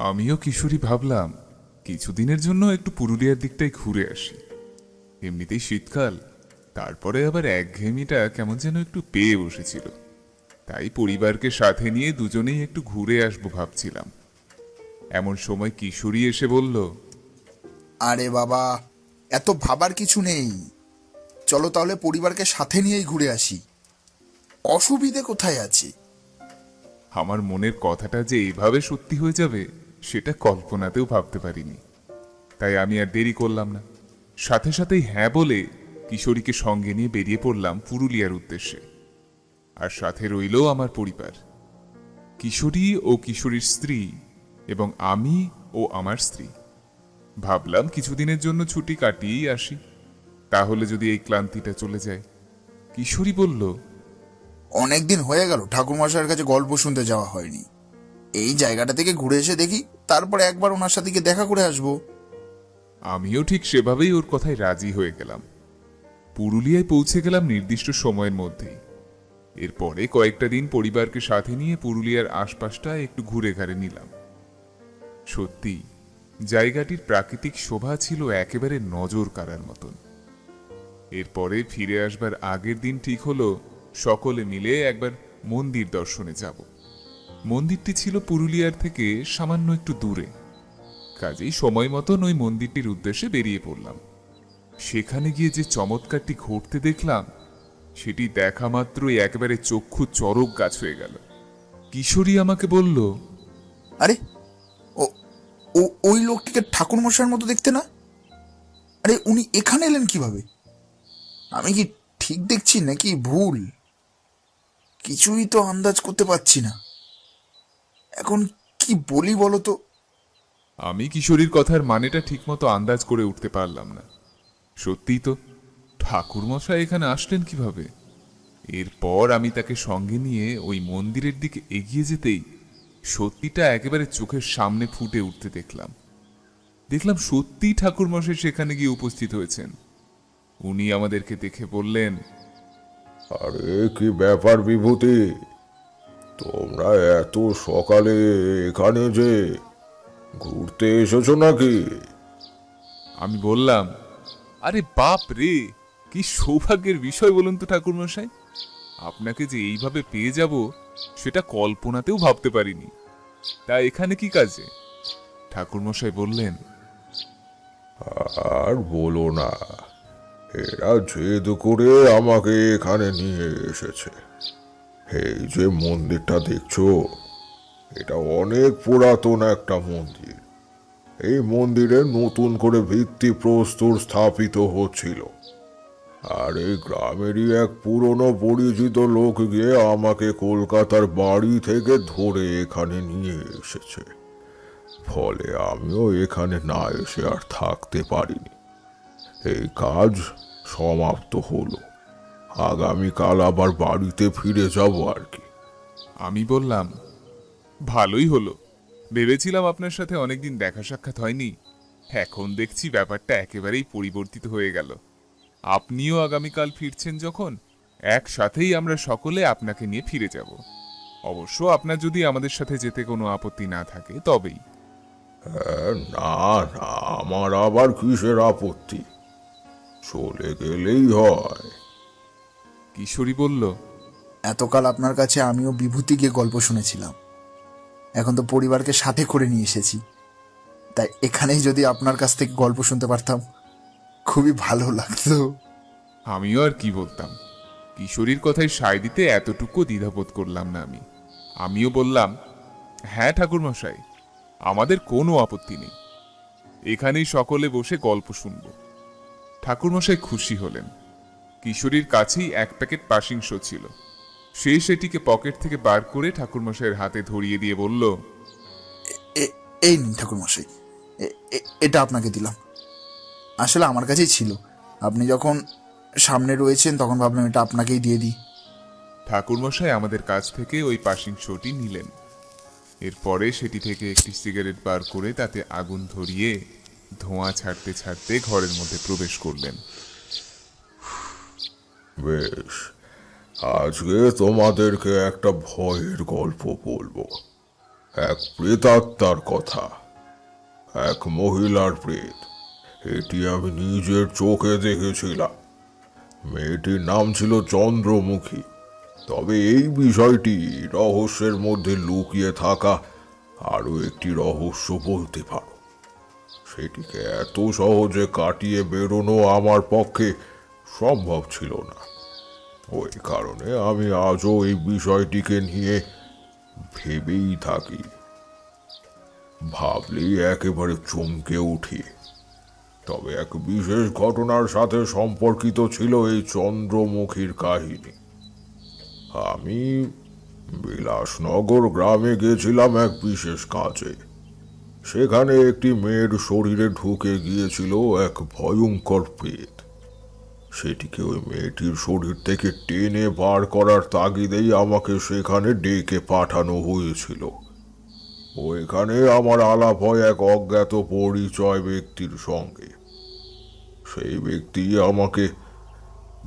আমিও কিশোরী ভাবলাম কিছুদিনের জন্য একটু পুরুলিয়ার দিকটাই ঘুরে আসি। এমনিতেই শীতকাল, তারপরে আবার একঘেয়েমিটা কেমন যেন একটু পেয়ে বসেছিল। তাই পরিবারকে সাথে নিয়ে দুজনেই একটু ঘুরে আসবো ভাবছিলাম। এমন সময় কিশোরী এসে বলল, আরে বাবা, এত ভাবার কিছু নেই। চলো তাহলে পরিবারকে সাথে নিয়েই ঘুরে আসি। অসুবিধে কোথায় আছে? আমার মনের কথাটা যে এইভাবে সত্যি হয়ে যাবে সেটা কল্পনাতেও ভাবতে পারিনি। তাই আমি আর দেরি করলাম না, সাথে সাথেই হ্যাঁ বলে কিশোরীকে সঙ্গে নিয়ে বেরিয়ে পড়লাম পুরুলিয়ার উদ্দেশ্যে। আর সাথে রইল আমার পরিবার, কিশোরী ও কিশোরীর স্ত্রী এবং আমি ও আমার স্ত্রী। ভাবলাম কিছুদিনের জন্য ছুটি কাটিয়েই আসি, তাহলে যদি এই ক্লান্তিটা চলে যায়। কিশোরী বলল, অনেকদিন হয়ে গেল ঠাকুরমশাইয়ের কাছে গল্প শুনতে যাওয়া হয়নি। এই জায়গাটা থেকে ঘুরে এসে দেখি, তারপরে একবার ওনার সাথে গিয়ে দেখা করে আসবো। আমিও ঠিক সেভাবেই ওর কথায় রাজি হয়ে গেলাম। পুরুলিয়ায় পৌঁছে গেলাম নির্দিষ্ট সময়ের মধ্যেই। এরপরে কয়েকটা দিন পরিবারকে সাথে নিয়ে পুরুলিয়ার আশপাশটা একটু ঘুরে ঘাড়ে নিলাম। সত্যি জায়গাটির প্রাকৃতিক শোভা ছিল একেবারে নজর কাড়ার মতন। এরপরে ফিরে আসবার আগের দিন ঠিক হলো সকলে মিলে একবার মন্দির দর্শনে যাব। মন্দিরটি ছিল পুরুলিয়ার থেকে সামান্য একটু দূরে, কাজেই সময় মতন ওই মন্দিরটির উদ্দেশ্যে বেরিয়ে পড়লাম। সেখানে গিয়ে যে চমৎকারটি ঘটতে দেখলাম, সেটি দেখা মাত্রই একেবারে চক্ষু চরক গাছ হয়ে গেল। কিশোরী আমাকে বলল, আরে, ও ও ওই লোকটিকে ঠাকুরমশাইয়ের মতো দেখতে না? আরে, উনি এখানে এলেন কিভাবে? আমি কি ঠিক দেখছি নাকি ভুল? কিছুই তো আন্দাজ করতে পারছি না। এখন কি বলি বলো তো? আমি কিশোরীর কথার মানেটা ঠিকমতো আন্দাজ করে উঠতে পারলাম না। সত্যিই তো, ঠাকুরমশাই এখানে আসলেন কিভাবে? এরপর আমি তাকে সঙ্গে নিয়ে ওই মন্দিরের দিকে এগিয়ে যেতেই সত্যিটা একেবারে চোখের সামনে ফুটে উঠতে দেখলাম। দেখলাম সত্যিই ঠাকুরমশাই সেখানে গিয়ে উপস্থিত হয়েছেন। উনি আমাদেরকে দেখে বললেন, আরে কি ব্যাপার বিভূতি, তোমরা এত সকালে এখানে যে ঘুরতে এসেছো নাকি? আমি বললাম, আরে বাপ রে, কি সৌভাগ্যের বিষয় বলুন তো ঠাকুরমশাই। আপনাকে যে এইভাবে পেয়ে যাব সেটা কল্পনাতেও ভাবতে পারিনি। তা এখানে কি কাজে? ঠাকুরমশাই বললেন, আর বলো না, এরা জেদ করে আমাকে এখানে নিয়ে এসেছে। এই যে মন্দিরটা দেখছো, এটা অনেক পুরাতন একটা মন্দির। এই মন্দিরে নতুন করে ভিত্তিপ্রস্তর স্থাপিত হচ্ছিল, আর এই গ্রামেরই এক পুরনো পরিচিত লোক গিয়ে আমাকে কলকাতার বাড়ি থেকে ধরে এখানে নিয়ে এসেছে। ফলে আমিও এখানে না এসে আর থাকতে পারিনি। এই কাজ সমাপ্ত হলো, আগামীকাল আবার বাড়িতে ফিরে যাব আর কি। আমি বললাম, ভালোই হলো। ভেবেছিলাম আপনার সাথে অনেকদিন দেখা সাক্ষাৎ হয়নি, এখন দেখছি ব্যাপারটা একেবারেই পরিবর্তিত হয়ে গেল। আপনিও আগামীকাল ফিরছেন যখন, একসাথেই আমরা সকলে আপনাকে নিয়ে ফিরে যাব। অবশ্য আপনার যদি আমাদের সাথে যেতে কোনো আপত্তি না থাকে তবেই। না না, আমার আবার কিসের আপত্তি, চলে গেলেই হয়। কিশোরী বলল, এতকাল আপনার কাছে আমিও বিভূতি গিয়ে গল্প শুনেছিলাম, এখন তো পরিবারকে সাথে করে নিয়ে এসেছি। তাই এখানেই যদি আপনার কাছ থেকে গল্প শুনতে পারতাম, খুবই ভালো লাগতো। আমিও আর কি বলতাম। কিশোরীর কথায় সায় দিতে এতটুকু দ্বিধাবোধ করলাম না আমি। আমিও বললাম, হ্যাঁ ঠাকুরমশাই, আমাদের কোনো আপত্তি নেই, এখানেই সকলে বসে গল্প শুনব। ঠাকুরমশাই খুশি হলেন। কিশোরীর কাছেই এক প্যাকেট পাসিংস ছিল, সে সেটিকে পকেট থেকে বার করে ঠাকুরমশাইয়ের হাতে ধরিয়ে দিয়ে বলল, এই নিন ঠাকুরমশাই, এটা আপনাকে দিলাম। আসলে আমার কাছেই ছিল, আপনি যখন সামনে রয়েছেন তখন ভাবলাম এটা আপনাকেই দিয়ে দিই। ঠাকুরমশাই আমাদের কাছ থেকে ওই পাসিংসটি নিলেন। এরপরে সেটি থেকে একটি সিগারেট বার করে তাতে আগুন ধরিয়ে ধোঁয়া ছাড়তে ছাড়তে ঘরের মধ্যে প্রবেশ করলেন। বেশ, আজকে তোমাদেরকে একটা ভয়ের গল্প বলবো। এক প্রেতাত্মার কথা, এক মহিলার প্রেত। এটি আমি নিজের চোখে দেখেছিলাম। মেয়েটির নাম ছিল চন্দ্রমুখী। তবে এই বিষয়টি রহস্যের মধ্যে লুকিয়ে থাকা আরো একটি রহস্য বলতে পারো। সেটিকে এত সহজে কাটিয়ে বেরোনো আমার পক্ষে সম্ভব ছিল না। ওই কারণে আমি আজও এই বিষয়টিকে নিয়ে ভেবেই থাকি। ভাবলেই একেবারে চমকে উঠি। তবে এক বিশেষ ঘটনার সাথে সম্পর্কিত ছিল এই চন্দ্রমুখীর কাহিনী। আমি বিলাসনগর গ্রামে গেছিলাম এক বিশেষ কাজে। সেখানে একটি মেয়ের শরীরে ঢুকে গিয়েছিল এক ভয়ঙ্কর প্রেত। সেটিকে ওই মেয়েটির শরীর থেকে টেনে বার করার তাগিদেই আমাকে সেখানে ডেকে পাঠানো হয়েছিল। ওইখানে আমার আলাপ হয় এক অজ্ঞাত পরিচয় ব্যক্তির সঙ্গে। সেই ব্যক্তি আমাকে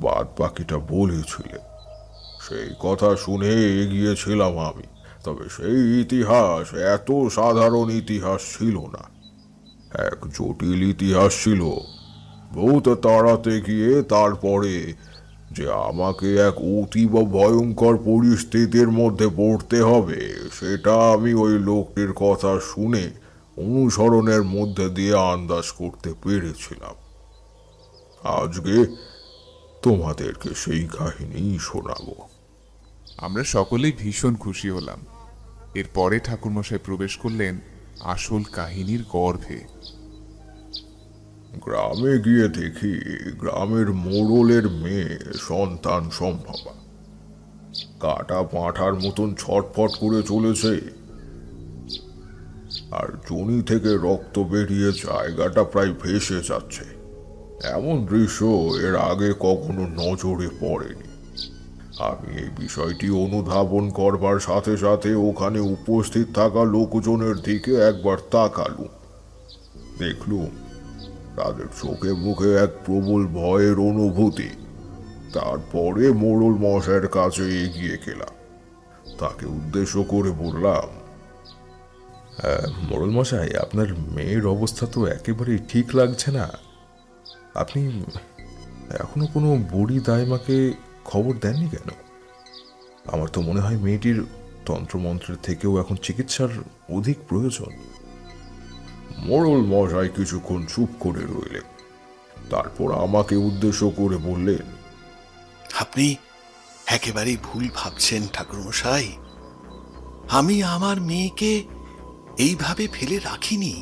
বাদ বাকিটা বলেছিলেন। সেই কথা শুনে এগিয়েছিলাম আমি। তবে সেই ইতিহাস এত সাধারণ ইতিহাস ছিল না, এক জটিল ইতিহাস ছিল। ভূত তাড়াতে গিয়ে তারপরে যে আমাকে এক অতীব ভয়ঙ্কর পরিস্থিতির মধ্যে পড়তে হবে, সেটা আমি ওই লোকটির কথা শুনে অনুসরণের মধ্যে দিয়ে আন্দাজ করতে পেরেছিলাম। আজকে তোমাদেরকে সেই কাহিনী শোনাবো। আমরা সকলেই ভীষণ খুশি হলাম। এরপরে ঠাকুরমশাই প্রবেশ করলেন আসল কাহিনীর গর্ভে। গ্রামে গিয়ে দেখি গ্রামের মোড়লের মেয়ে সন্তান সম্ভবা কাটা পাঁঠার মতন ছটফট করে চলেছে, আর জনি থেকে রক্ত বেরিয়ে জায়গাটা প্রায় ভেসে যাচ্ছে। এমন দৃশ্য এর আগে কখনো নজরে পড়েনি। আমি এই বিষয়টি অনুধাবন করবার সাথে সাথে ওখানে উপস্থিত থাকা লোকজনের দিকে একবার তাকালুম। দেখলুম তাদের চোখে মুখে এক প্রবল ভয়ের অনুভূতি। তারপরে মোড়ল মশাইয়ের কাছে এগিয়ে গেলাম। তাকে উদ্দেশ্য করে বললাম, মোড়ল মশাই, আপনার মেয়ের অবস্থা তো একেবারেই ঠিক লাগছে না। আপনি এখনো কোনো বুড়ি দাইমাকে খবর দেননি কেন? আমার তো মনে হয় মেয়েটির তন্ত্রমন্ত্রের থেকেও এখন চিকিৎসার অধিক প্রয়োজন। মোড়ল মশাই কিছুক্ষণ চুপ করে রইলেন। তারপর আমাকে উদ্দেশ্য করে বললেন, আপনি একেবারেই ভুল ভাবছেন ঠাকুরমশাই। আমি আমার মেয়েকে এইভাবে ফেলে রাখিনি।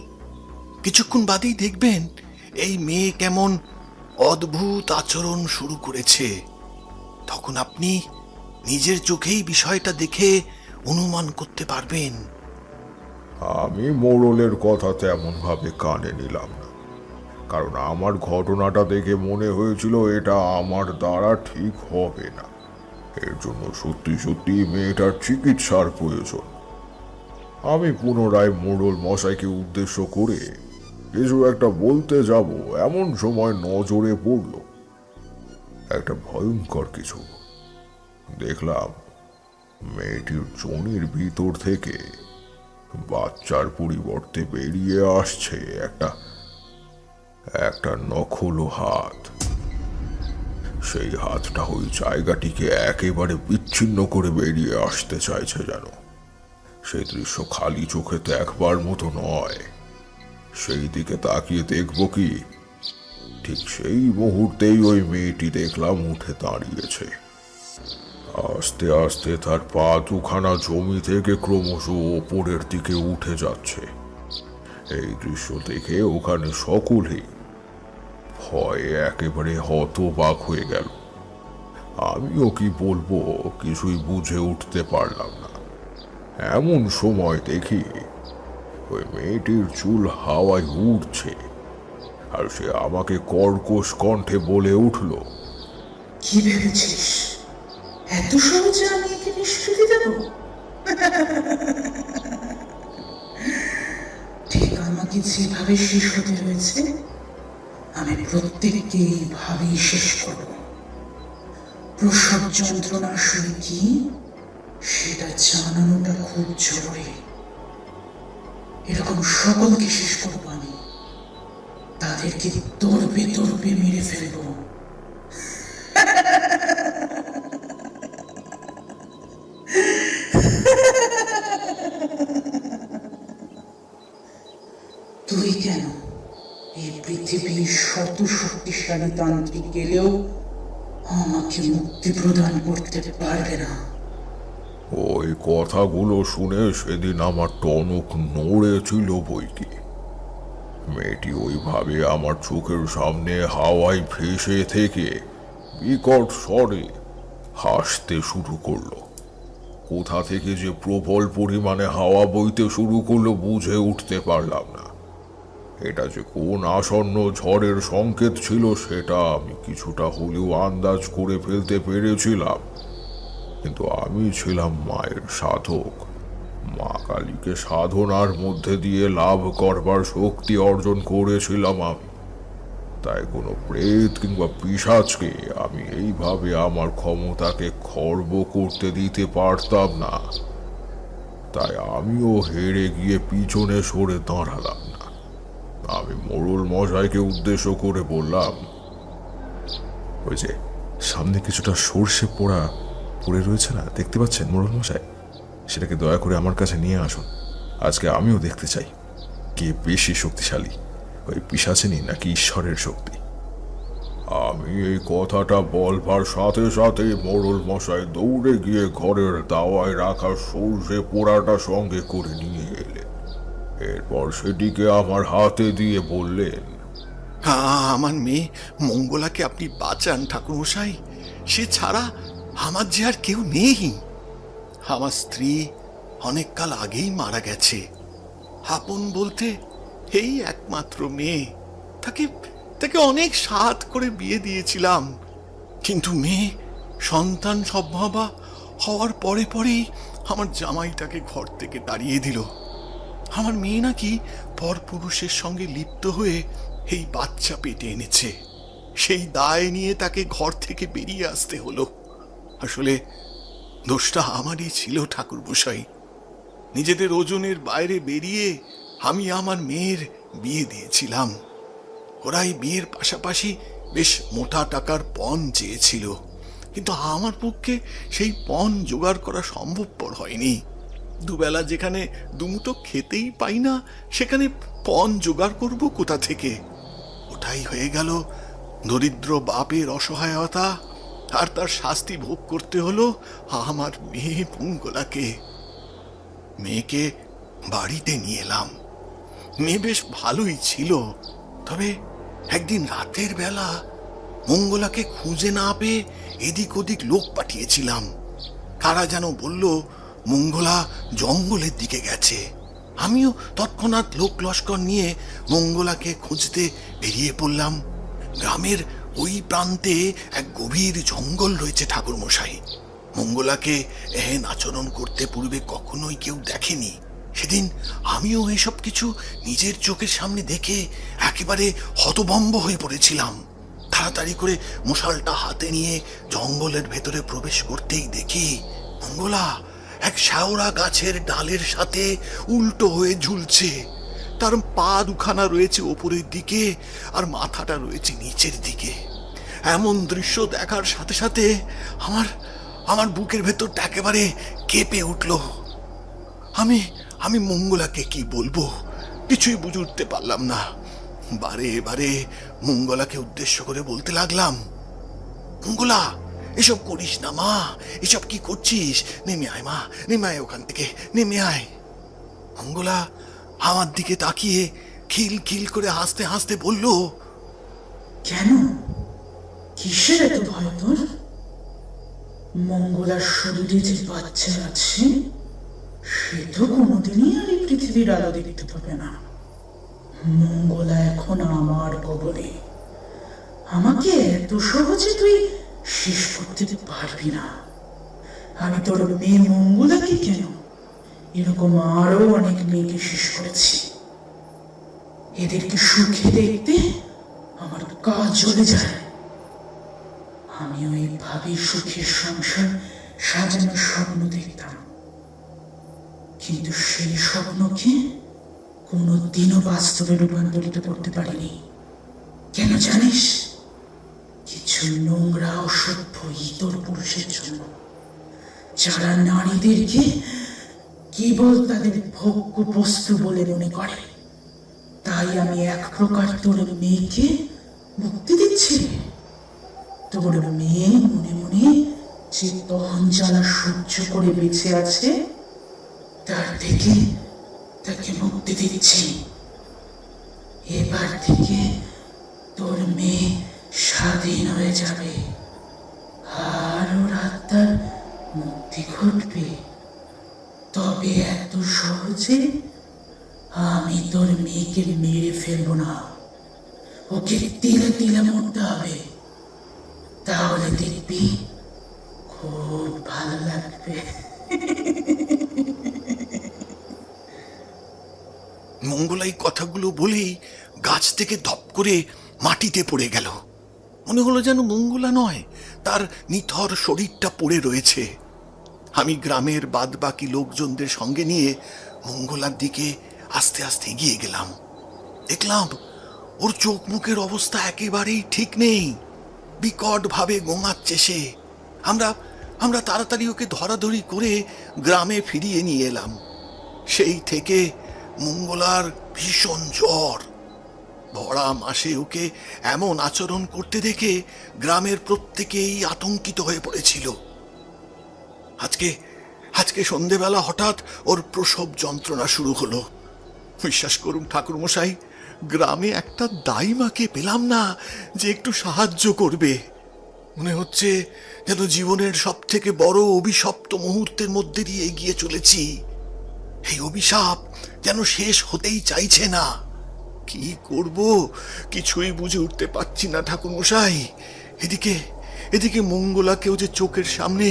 কিছুক্ষণ বাদেই দেখবেন এই মেয়ে কেমন অদ্ভুত আচরণ শুরু করেছে। তখন আপনি নিজের চোখেই বিষয়টা দেখে অনুমান করতে পারবেন। আমি মোড়লের কথা তেমন ভাবে কানে নিলাম না, কারণ আমার ঘটনাটা দেখে মনে হয়েছিল এটা আমার দ্বারা ঠিক হবে না। এর জন্য সত্যি সত্যি মেয়েটার চিকিৎসার প্রয়োজন। আমি পুনরায় মোড়ল মশাইকে উদ্দেশ্য করে কিছু একটা বলতে যাব, এমন সময় নজরে পড়ল একটা ভয়ঙ্কর কিছু। দেখলাম মেয়েটির জনির ভিতর থেকে বাচ্চার পরিবর্তে বেরিয়ে আসছে একটা নখলো হাত। সেই হাতটা ওই জায়গাটিকে একেবারে বিচ্ছিন্ন করে বেরিয়ে আসতে চাইছে যেন। সেই দৃশ্য খালি চোখে দেখবার মতো নয়। সেই দিকে তাকিয়ে দেখব কি, ঠিক সেই মুহূর্তেই ওই মেয়েটি দেখলাম উঠে দাঁড়িয়েছে। আস্তে আস্তে তার পা দুখানা জমি থেকে ক্রমশ ওপরের দিকে উঠে যাচ্ছে। এই দৃশ্য দেখে ওখানে সকলেই ভয়ে একেবারে হতবাক হয়ে গেল। আমিও কি বলবো কিছুই বুঝে উঠতে পারলাম না। এমন সময় দেখি ওই মেয়েটির চুল হাওয়ায় উড়ছে, আর সে আমাকে কর্কশ কণ্ঠে বলে উঠল, কি ভেবেছিস এত সহজে আমি একে নিষ্কৃতি দেব? ঠিক আমাকে যেভাবে শেষ হতে হয়েছে, আমি প্রত্যেককে এইভাবেই শেষ করব। প্রসব যন্ত্রণা আসলে কি সেটা জানানোটা খুব জরুরি। এরকম সকলকে শেষ করবো আমি, তাদেরকে তরবে তরবে মেরে ফেলবো। তুই কেন এই পৃথিবীর শত শক্তিশালী তান্ত্রিক গেলেও আমাকে মুক্তি প্রদান করতে পারবে না। ওই কথাগুলো শুনে সেদিন আমার টনক নড়েছিল বইকি। মেয়েটি ওইভাবে আমার চোখের সামনে হাওয়ায় ভেসে থেকে বিকট স্বরে হাসতে শুরু করলো। কোথা থেকে যে প্রবল পরিমাণে হাওয়া বইতে শুরু করলো বুঝে উঠতে পারলাম না। এটা যে কোন আসন্ন ঝড়ের সংকেত ছিল সেটা আমি কিছুটা হলেও আন্দাজ করে ফেলতে পেরেছিলাম, কিন্তু আমি ছিলাম মায়ের সাধক। মা কালীকে সাধনার মধ্যে দিয়ে লাভ করবার শক্তি অর্জন করেছিলাম আমি। তাই কোনো প্রেত কিংবা পিশাচকে আমি এইভাবে আমার ক্ষমতাকে খর্ব করতে দিতে পারতাম না। তাই আমিও হেরে গিয়ে পিছনে সরে দাঁড়ালাম না। আমি মোড়ল মশাইকে উদ্দেশ্য করে বললাম, ওই যে সামনে কিছুটা সর্ষে পোড়া পড়ে রয়েছে না, দেখতে পাচ্ছেন মোড়ল মশাই? সেটাকে দয়া করে আমার কাছে নিয়ে আসুন। আজকে আমিও দেখতে চাই কে বেশি শক্তিশালী, ওই পিশাচিনী নাকি ঈশ্বরের শক্তি। আমি এই কথাটা বলবার সাথে সাথে মোড়ল মশাই দৌড়ে গিয়ে ঘরের দাওয়ায় রাখা সর্ষে পোড়াটা সঙ্গে করে নিয়ে এলেন। এরপর সেটিকে আমার হাতে দিয়ে বললেন, আমার মেয়ে মঙ্গলাকে আপনি বাঁচান ঠাকুরমশাই, সে ছাড়া আমার যে আর কেউ নেই। আমার স্ত্রী অনেক কাল আগেই মারা গেছে। আপন বলতে এই একমাত্র মেয়ে, তাকে তাকে অনেক সাধ করে বিয়ে দিয়েছিলাম, কিন্তু মেয়ে সন্তান সম্ভবা হওয়ার পরে পরেই আমার জামাইটাকে ঘর থেকে তাড়িয়ে দিল। আমার মেয়ে নাকি পরপুরুষের সঙ্গে লিপ্ত হয়ে এই বাচ্চা পেটে এনেছে। সেই দায় নিয়ে তাকে ঘর থেকে বেরিয়ে আসতে হলো। আসলে দোষটা আমারই ছিল ঠাকুরমশাই। নিজেদের ওজনের বাইরে বেরিয়ে আমি আমার মেয়ের বিয়ে দিয়েছিলাম। ওরাই বিয়ের পাশাপাশি বেশ মোটা টাকার পণ চেয়েছিল, কিন্তু আমার পক্ষে সেই পণ জোগাড় করা সম্ভবপর হয়নি। দুবেলা যেখানে দুমুটো খেতেই পাই না, সেখানে পণ জোগাড় করব কোথা থেকে? ওটাই হয়ে গেল দরিদ্র বাপের অসহায়তা, আর তার শাস্তি ভোগ করতে হলো আমার মেয়ে মঙ্গলাকে। মেয়েকে বাড়িতে নিয়ে এলাম। মেয়ে বেশ ভালোই ছিল, তবে একদিন রাতের বেলা মঙ্গলাকে খুঁজে না পেয়ে এদিক ওদিক লোক পাঠিয়েছিলাম। কারা যেন বলল মঙ্গলা জঙ্গলের দিকে গেছে। আমিও তৎক্ষণাৎ লোক লস্কর নিয়ে মঙ্গলাকে খুঁজতে বেরিয়ে পড়লাম। গ্রামের ওই প্রান্তে এক গভীর জঙ্গল রয়েছে ঠাকুরমশাই। মঙ্গলাকে এহেন আচরণ করতে পূর্বে কখনোই কেউ দেখেনি। সেদিন আমিও এসব কিছু নিজের চোখের সামনে দেখে একেবারে হতভম্ব হয়ে পড়েছিলাম। তাড়াতাড়ি করে মশালটা হাতে নিয়ে জঙ্গলের ভেতরে প্রবেশ করতেই দেখি মঙ্গলা এক শ্যাওড়া গাছের ডালের সাথে উল্টো হয়ে ঝুলছে। তার পা দুখানা রয়েছে ওপরের দিকে আর মাথাটা রয়েছে নিচের দিকে। এমন দৃশ্য দেখার সাথে সাথে আমার বুকের ভেতরটা একেবারে কেঁপে উঠল। আমি মঙ্গলাকে কি বলবো কিছুই বুঝে উঠতে পারলাম না। বারে বারে মঙ্গলাকে উদ্দেশ্য করে বলতে লাগলাম, মঙ্গলা এসব করিস না মা, এসব কি করছিস? নেমে আয় মা, নেমে আয় ওখান থেকে, নেমে আয়। মঙ্গলা আমার দিকে তাকিয়ে খিল খিল করে হাসতে হাসতে বলল, কেন? কিসের এত ভয় তোর? মঙ্গলার শরীরে যে বাচ্চা আছে সে তো কোনোদিনই আর এই পৃথিবীর আলো দেখতে পাবে না। মঙ্গলা এখন আমার কবলে। আমাকে এত সহজে তুই শেষ করতে পারবি না। আমি তোর মেয়ে মঙ্গলাকে কেন, এরকম আরো অনেক মেয়েকে শেষ করেছি। এদেরকে সুখে দেখতে আমার কাজ জ্বলে যায়। আমিও এইভাবে সুখের সংসার সাজানোর স্বপ্ন দেখতাম, কিন্তু সেই স্বপ্নকে কোনোদিনও বাস্তবে রূপান্তরিত করতে পারিনি। কেন জানিস? কিছু নোংরা অসভ্য ইতর পুরুষের জন্য, যারা নারীদেরকে কেবল তাদের ভোগ্য বস্তু বলে মনে করে। তাই আমি এক প্রকার তোর মেয়েকে মুক্তি দিচ্ছি। তোর মেয়ে মনে মনে যে দহন জ্বালা সহ্য করে বেঁচে আছে, তার থেকে তাকে মুক্তি দিচ্ছি। এবার থেকে তোর মেয়ে স্বাধীন হয়ে যাবে, আর ওর আত্মার মুক্তি ঘটবে। তবে এত সহজে আমি তোর মেয়েকে মেরে ফেলবো না, ওকে তিলে তিলে মরতে হবে। তাহলে দেখবি খুব ভালো লাগবে। মঙ্গলা এই কথাগুলো বলেই গাছ থেকে ধপ করে মাটিতে পড়ে গেল। মনে হলো যেন মঙ্গলা নয়, তার নিথর শরীরটা পড়ে রয়েছে। আমি গ্রামের বাদবাকি লোকজনদের সঙ্গে নিয়ে মঙ্গলার দিকে আস্তে আস্তে এগিয়ে গেলাম। দেখলাম ওর চোখ মুখের অবস্থা একেবারেই ঠিক নেই, বিকট ভাবে গোঙাচ্ছে সে। আমরা তাড়াতাড়ি ওকে ধরাধরি করে গ্রামে ফিরিয়ে নিয়ে এলাম। সেই থেকে মঙ্গলার ভীষণ জ্বর। ভরা মাসে ওকে এমন আচরণ করতে দেখে গ্রামের প্রত্যেকেই আতঙ্কিত হয়ে পড়েছিল। আজকে সন্ধেবেলা হঠাৎ ওর প্রসব যন্ত্রণা শুরু হলো। বিশ্বাস করুন ঠাকুরমশাই, গ্রামে একটা দাইমাকে পেলাম না যে একটু সাহায্য করবে। মনে হচ্ছে যেন জীবনের সব থেকে বড় অভিশপ্ত মুহূর্তের মধ্যে দিয়ে এগিয়ে চলেছি। এই অভিশাপ যেন শেষ হতেই চাইছে না। কি করব কিছুই বুঝে উঠতে পারছি না ঠাকুরমশাই। এদিকে মঙ্গলাকেও যে চোখের সামনে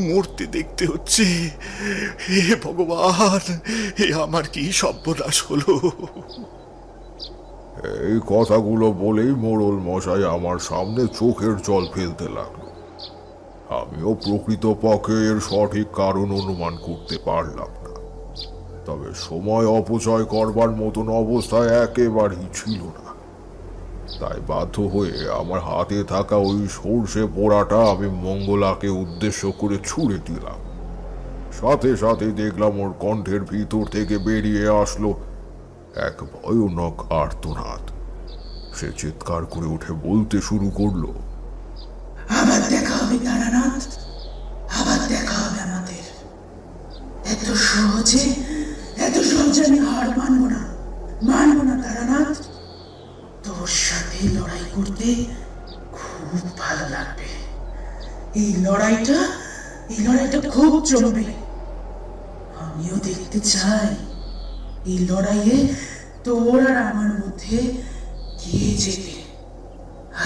মরতে দেখতে হচ্ছে। হে ভগবান, হে আমার কি সর্বনাশ হলো! এই কথাগুলো বলেই মোড়ল মশাই আমার সামনে চোখের জল ফেলতে লাগলো। আমিও প্রকৃতপক্ষে এর সঠিক কারণ অনুমান করতে পারলাম না, তবে সময় অপচয় করবার মতন অবস্থায় একেবারেই ছিল না। তাই বাধ্য হয়ে আমার হাতে থাকা ওই সর্ষে পোড়াটা আমি মঙ্গলাকে উদ্দেশ্য করে ছুঁড়ে দিলাম। সাথে সাথে দেখলাম ওর কণ্ঠের ভিতর থেকে বেরিয়ে আসলো এক ভয়ানক আর্তনাদ। সে চিৎকার করে উঠে বলতে শুরু করলো, আবার দেখা হবে তারানাথ, আবার দেখা হবে আমাদের। এত সহজে আমি হার মানবো না তারানাথ। তোর সাথে লড়াই করতে খুব ভালো লাগবে। এই লড়াইটা খুব চলবে। আমিও দেখতে চাই এই লড়াইয়ে তোর আর আমার মধ্যে কে জেতে।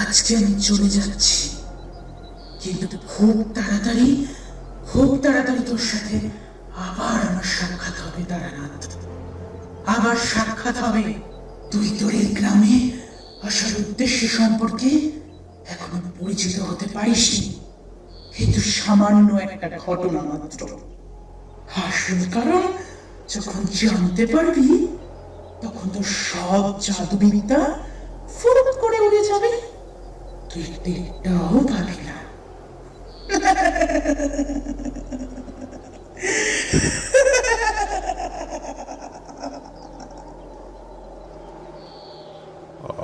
আজকে আমি চলে যাচ্ছি, কিন্তু খুব তাড়াতাড়ি তোর সাথে আবার আমার সাক্ষাৎ হবে তারানাথ। আবার সাক্ষাৎ হবে। তুই তোর এই গ্রামে আসার উদ্দেশ্য সম্পর্কে এখনো পরিচিত হতে পারিসনি। কিন্তু সামান্য একটা ঘটনা মাত্র। আসল কারণ যখন জানতে পারবি, তখন তোর সব জাদুবিদ্যা ফুরুত করে উড়ে যাবে। তুই দেখটাও পাবি না।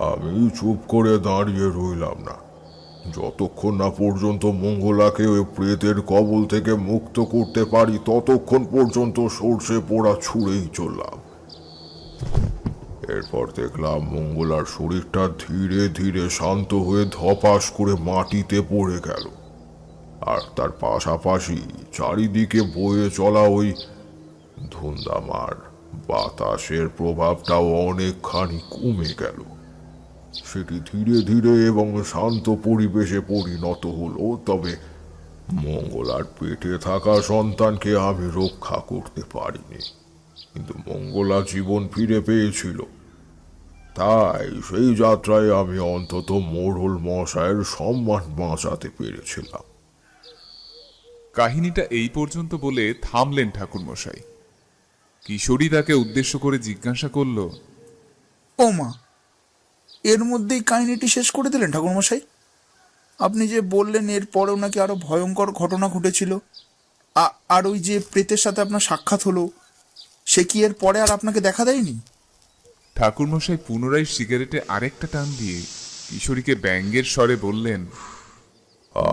আমি চুপ করে দাঁড়িয়ে রইলাম না, যতক্ষণ না পর্যন্ত মঙ্গলাকে ওই প্রেতের কবল থেকে মুক্ত করতে পারি ততক্ষণ পর্যন্ত সর্ষে পোড়া ছুঁড়েই চললাম। এরপর দেখলাম মঙ্গলার শরীরটা ধীরে ধীরে শান্ত হয়ে ধপাস করে মাটিতে পড়ে গেল, আর তার পাশাপাশি চারিদিকে বয়ে চলা ওই ধুন্দামার বাতাসের প্রভাবটাও অনেকখানি কমে গেল। সেটি ধীরে ধীরে এবং শান্ত পরিবেশে পরিণত হলো। তবে মঙ্গলার পেটে থাকা সন্তানকে আমি রক্ষা করতে পারিনি, কিন্তু মঙ্গলা জীবন ফিরে পেয়েছিল। তাই সেই যাত্রায় আমি অন্তত মোড়ল মশায়ের সম্মান বাঁচাতে পেরেছিলাম। কাহিনীটা এই পর্যন্ত বলে থামলেন ঠাকুরমশাই। কিশোরী তাকে উদ্দেশ্য করে জিজ্ঞাসা করল, ও মা, এর মধ্যেই কাহিনীটি শেষ করে দিলেন ঠাকুরমশাই? আপনি যে বললেন এর পরেও নাকি আরো ভয়ঙ্কর ঘটনা ঘটেছিল, আর ওই যে প্রেতের সাথে আপনার সাক্ষাৎ হলো, সে কি এর পরে আর আপনাকে দেখা দেয়নি? ঠাকুরমশাই পুনরায় সিগারেটে আরেকটা টান দিয়ে কিশোরীকে ব্যঙ্গের স্বরে বললেন,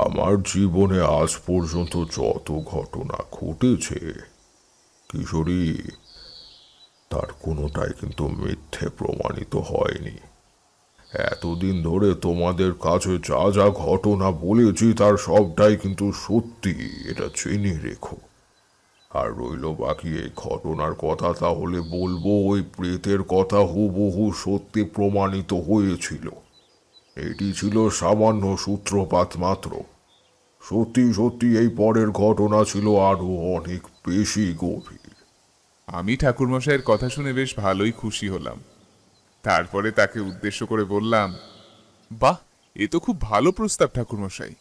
আমার জীবনে আজ পর্যন্ত যত ঘটনা ঘটেছে কিশোরী, তার কোনোটাই কিন্তু মিথ্যে প্রমাণিত হয়নি। এতদিন ধরে তোমাদের কাছে যা যা ঘটনা বলেছি তার সবটাই কিন্তু সত্যি, এটা জেনে রেখো। আর রইল বাকি এই ঘটনার কথা, তাহলে বলবো ওই প্রেতের কথা হুবহু সত্যি প্রমাণিত হয়েছিল। এটি ছিল সামান্য সূত্রপাত মাত্র। সত্যি সত্যি এই পরের ঘটনা ছিল আরো অনেক বেশি গভীর। আমি ঠাকুরমশাইয়ের কথা শুনে বেশ ভালোই খুশি হলাম। তারপরে তাকে উদ্দেশ্য করে বললাম, বাহ, এ তো খুব ভালো প্রস্তাব ঠাকুরমশাই।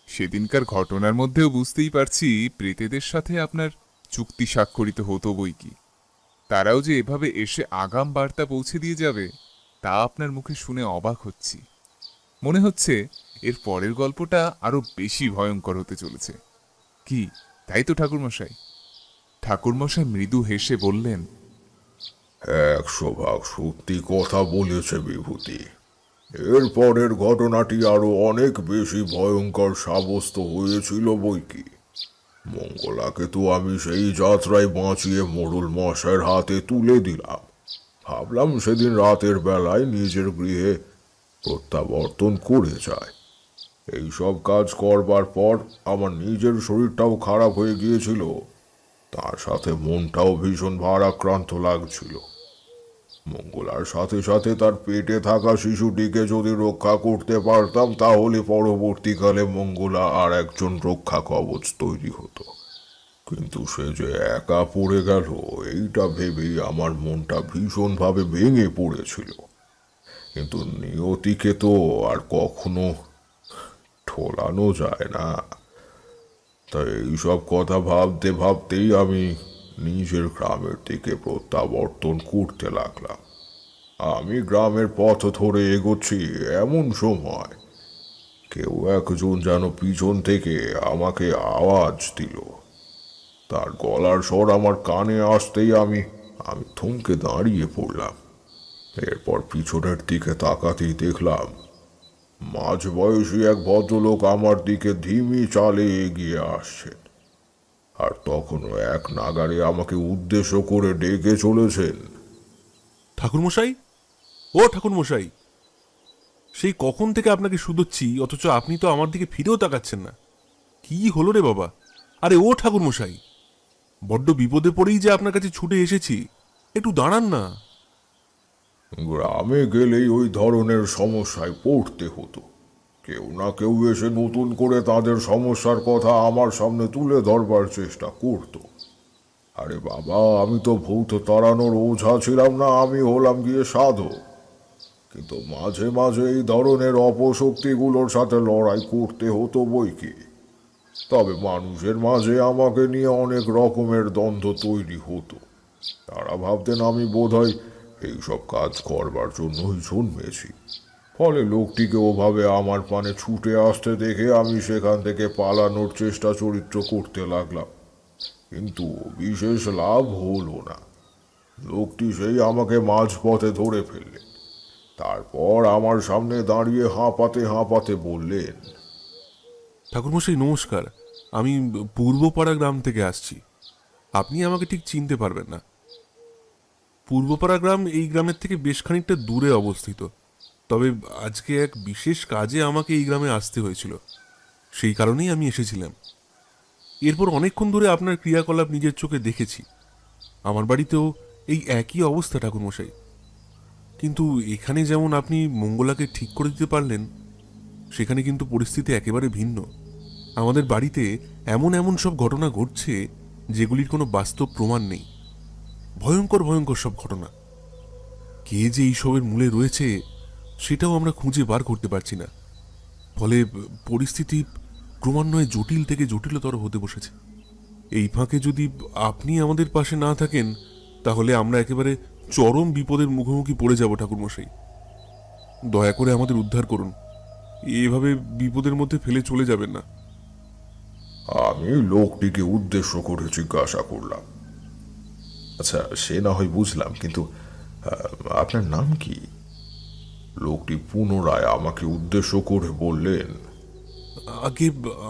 সেদিনকার ঘটনার মধ্যেও বুঝতেই পারছি প্রেতেদের সাথে আপনার চুক্তি স্বাক্ষরিত হতো বই কি। তারাও যে এভাবে এসে আগাম বার্তা পৌঁছে দিয়ে যাবে তা আপনার মুখে শুনে অবাক হচ্ছি। মনে হচ্ছে এর পরের গল্পটা আরো বেশি ভয়ঙ্কর হতে চলেছে। কি তাই তো ঠাকুরমশাই? ঠাকুরমশাই মৃদু হেসে বললেন, 100 ভাগ সত্যি কথা বলেছে বিভূতি। এর পরের ঘটনাটি আরো অনেক বেশি ভয়ঙ্কর সাব্যস্ত হয়েছিল বই কি। মঙ্গলাকে তো আমি সেই যাত্রায় বাঁচিয়ে মোড়ল মশাইয়ের হাতে তুলে দিলাম। ভাবলাম সেদিন রাতের বেলায় নিজের গৃহে প্রত্যাবর্তন করে যায়। এইসব কাজ করবার পর আমার নিজের শরীরটাও খারাপ হয়ে গিয়েছিল, তার সাথে মনটাও ভীষণ ভারাক্রান্ত লাগছিল। মঙ্গলার সাথে সাথে তার পেটে থাকা শিশুটিকে যদি রক্ষা করতে পারতাম তাহলে পরবর্তীকালে মঙ্গলা আর একজন রক্ষা কবচ তৈরি হতো। কিন্তু সে যে একা পড়ে গেল এইটা ভেবেই আমার মনটা ভীষণভাবে ভেঙে পড়েছিল। কিন্তু নিয়তিকে তো আর কখনো ঠোলানো যায় না। তাই এইসব কথা ভাবতে ভাবতেই আমি নিজের গ্রামের দিকে প্রত্যাবর্তন করতে লাগলাম। আমি গ্রামের পথ ধরে এগোচ্ছি, এমন সময় কেউ একজন যেন পিছন থেকে আমাকে আওয়াজ দিল। তার গলার স্বর আমার কানে আসতেই আমি থমকে দাঁড়িয়ে পড়লাম। এরপর পিছনের দিকে তাকাতেই দেখলাম মাঝবয়সী এক ভদ্রলোক আমার দিকে ধিমি চালে এগিয়ে আসছেন, আর তখনও এক নাগাড়ে আমাকে উদ্দেশ্য করে ডেকে চলেছেন। ঠাকুরমশাই, ও ঠাকুরমশাই, সেই কখন থেকে আপনাকে শুধোচ্ছি, অথচ আপনি তো আমার দিকে ফিরেও তাকাচ্ছেন না। কি হলো রে বাবা? আরে ও ঠাকুরমশাই, বড্ড বিপদে পড়েই যে আপনার কাছে ছুটে এসেছি, একটু দাঁড়ান না। গ্রামে গেলেই ওই ধরনের সমস্যায় পড়তে হতো। কেউ না কেউ এসে নতুন করে তাদের সমস্যার কথা আমার সামনে তুলে ধরবার চেষ্টা করত। আরে বাবা, আমি তো ভূত তাড়ানোর ওঝা ছিলাম না, আমি হলাম গিয়ে সাধক। কিন্তু মাঝে মাঝে এই ধরনের অপশক্তিগুলোর সাথে লড়াই করতে হতো বই কি। তবে মানুষের মাঝে আমাকে নিয়ে অনেক রকমের দ্বন্দ্ব তৈরি হতো। তারা ভাবতেন আমি বোধহয় এইসব কাজ করবার জন্যই জন্মেছি। ফলে লোকটিকে ওভাবে আমার পানে ছুটে আসতে দেখে আমি সেখান থেকে পালানোর চেষ্টা চরিত্র করতে লাগলাম, কিন্তু বিশেষ লাভ হলো না। লোকটি সেই আমাকে মাঝপথে ধরে ফেললেন। তারপর আমার সামনে দাঁড়িয়ে হাঁপাতে হাঁপাতে বললেন, ঠাকুরমশাই নমস্কার, আমি পূর্বপাড়া গ্রাম থেকে আসছি। আপনি আমাকে ঠিক চিনতে পারবেন না। পূর্বপাড়া গ্রাম এই গ্রামের থেকে বেশ খানিকটা দূরে অবস্থিত। তবে আজকে এক বিশেষ কাজে আমাকে এই গ্রামে আসতে হয়েছিল, সেই কারণেই আমি এসেছিলাম। এরপর অনেকক্ষণ ধরে আপনার ক্রিয়াকলাপ নিজের চোখে দেখেছি। আমার বাড়িতেও এই একই অবস্থা ঠাকুরমশাই। কিন্তু এখানে যেমন আপনি মঙ্গলাকে ঠিক করে দিতে পারলেন, সেখানে কিন্তু পরিস্থিতি একেবারে ভিন্ন। আমাদের বাড়িতে এমন এমন সব ঘটনা ঘটছে যেগুলির কোনো বাস্তব প্রমাণ নেই। ভয়ঙ্কর ভয়ঙ্কর সব ঘটনা। কে যে এইসবের মূলে রয়েছে সেটাও আমরা খুঁজে বার করতে পারছি না। ফলে পরিস্থিতি ক্রমান্বয়ে জটিল থেকে জটিলতর হতে বসেছে। এই ফাঁকে যদি আপনি আমাদের পাশে না থাকেন তাহলে আমরা একেবারে চরম বিপদের মুখোমুখি পড়ে যাব ঠাকুরমশাই। দয়া করে আমাদের উদ্ধার করুন, এভাবে বিপদের মধ্যে ফেলে চলে যাবেন না। আমি লোকটিকে উদ্দেশ্য করে জিজ্ঞাসা করলাম। আচ্ছা, সে না হয় বুঝলাম, কিন্তু আপনার নাম কি? লোকটি পুনরায় আমাকে উদ্দেশ্য করে বললেন, আগে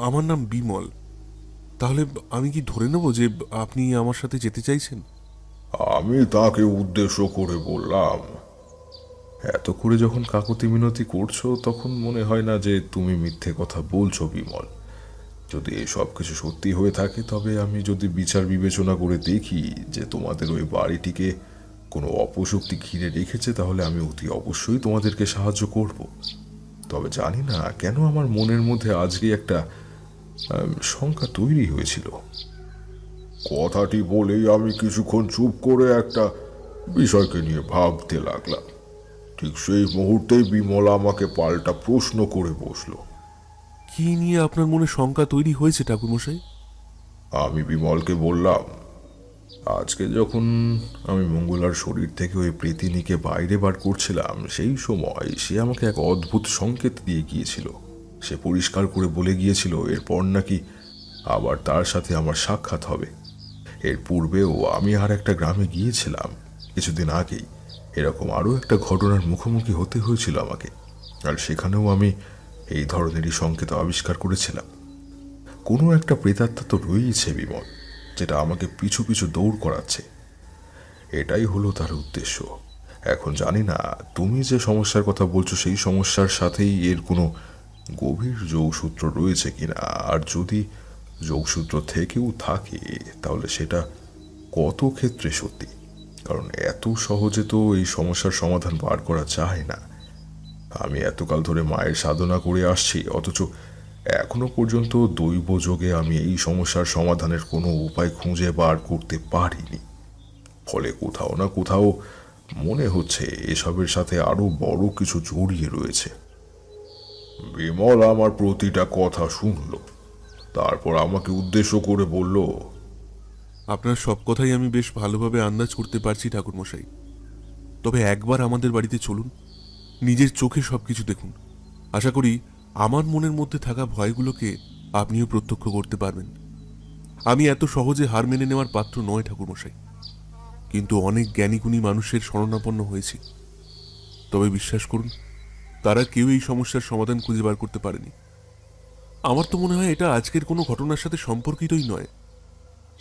আমার নাম বিমল। তাহলে আমি কি ধরে নেব যে আপনি আমার সাথে যেতে চাইছেন? আমি তাকে উদ্দেশ্য করে বললাম, এত করে যখন কাকুতি মিনতি করছো, তখন মনে হয় না যে তুমি মিথ্যে কথা বলছো বিমল। যদি এই সব কিছু সত্যি হয়ে থাকে, তবে আমি যদি বিচার বিবেচনা করে দেখি যে তোমাদের ওই বাড়িটিকে কোনো অপশক্তি ঘিরে রেখেছে, তাহলে আমি অতি অবশ্যই তোমাদেরকে সাহায্য করব। তবে জানি না কেন আমার মনের মধ্যে আজকে একটা শঙ্কা তৈরি হয়েছিল। কথাটি বলেই আমি কিছুক্ষণ চুপ করে একটা বিষয়কে নিয়ে ভাবতে লাগলাম। ঠিক সেই মুহূর্তেই বিমলা আমাকে পাল্টা প্রশ্ন করে বসলো। কি নিয়ে আপনার মনে শঙ্কা তৈরি হয়েছে ঠাকুরমশাই? আমি বিমলকে বললাম, আজকে যখন আমি মঙ্গলার শরীর থেকে ওই প্রেতিনীকে বাইরে বার করছিলাম, সেই সময় সে আমাকে এক অদ্ভুত সংকেত দিয়ে গিয়েছিল। সে পরিষ্কার করে বলে গিয়েছিল এরপর নাকি আবার তার সাথে আমার সাক্ষাৎ হবে। এর পূর্বেও আমি আর একটা গ্রামে গিয়েছিলাম কিছুদিন আগেই, এরকম আরও একটা ঘটনার মুখোমুখি হতে হয়েছিল আমাকে, আর সেখানেও আমি এই ধরনেরই সংকেত আবিষ্কার করেছিলাম। কোনো একটা প্রেতাত্মা তো রয়েছে বিমল, যেটা আমাকে পিছু পিছু দৌড় করাচ্ছে। এটাই হলো তার উদ্দেশ্য। এখন জানি না তুমি যে সমস্যার কথা বলছো সেই সমস্যার সাথেই এর কোনো গভীর যোগসূত্র রয়েছে কিনা, আর যদি যোগসূত্র থেকেও থাকে তাহলে সেটা কত ক্ষেত্রে সত্যি, কারণ এত সহজে তো এই সমস্যার সমাধান বার করা যায় না। আমি এতকাল ধরে মায়ের সাধনা করে আসছি, অথচ এখনো পর্যন্ত দৈব যোগে আমি এই সমস্যার সমাধানের কোনো উপায় খুঁজে বার করতে পারিনি। ফলে কোথাও না কোথাও মনে হচ্ছে এসবের সাথে আরো বড় কিছু জড়িয়ে রয়েছে। বিমল আমার প্রতিটা কথা শুনল, তারপর আমাকে উদ্দেশ্য করে বলল, আপনার সব কথাই আমি বেশ ভালোভাবে আন্দাজ করতে পারছি ঠাকুরমশাই। তবে একবার আমাদের বাড়িতে চলুন, নিজের চোখে সবকিছু দেখুন। আশা করি আমার মনের মধ্যে থাকা ভয়গুলোকে আপনিও প্রত্যক্ষ করতে পারবেন। আমি এত সহজে হার মেনে নেওয়ার পাত্র নয় ঠাকুরমশাই, কিন্তু অনেক জ্ঞানীগুণী মানুষের শরণাপন্ন হয়েছি। তবে বিশ্বাস করুন, তারা কেউ এই সমস্যার সমাধান খুঁজে বার করতে পারেনি। আমার তো মনে হয় এটা আজকের কোনো ঘটনার সাথে সম্পর্কিতই নয়,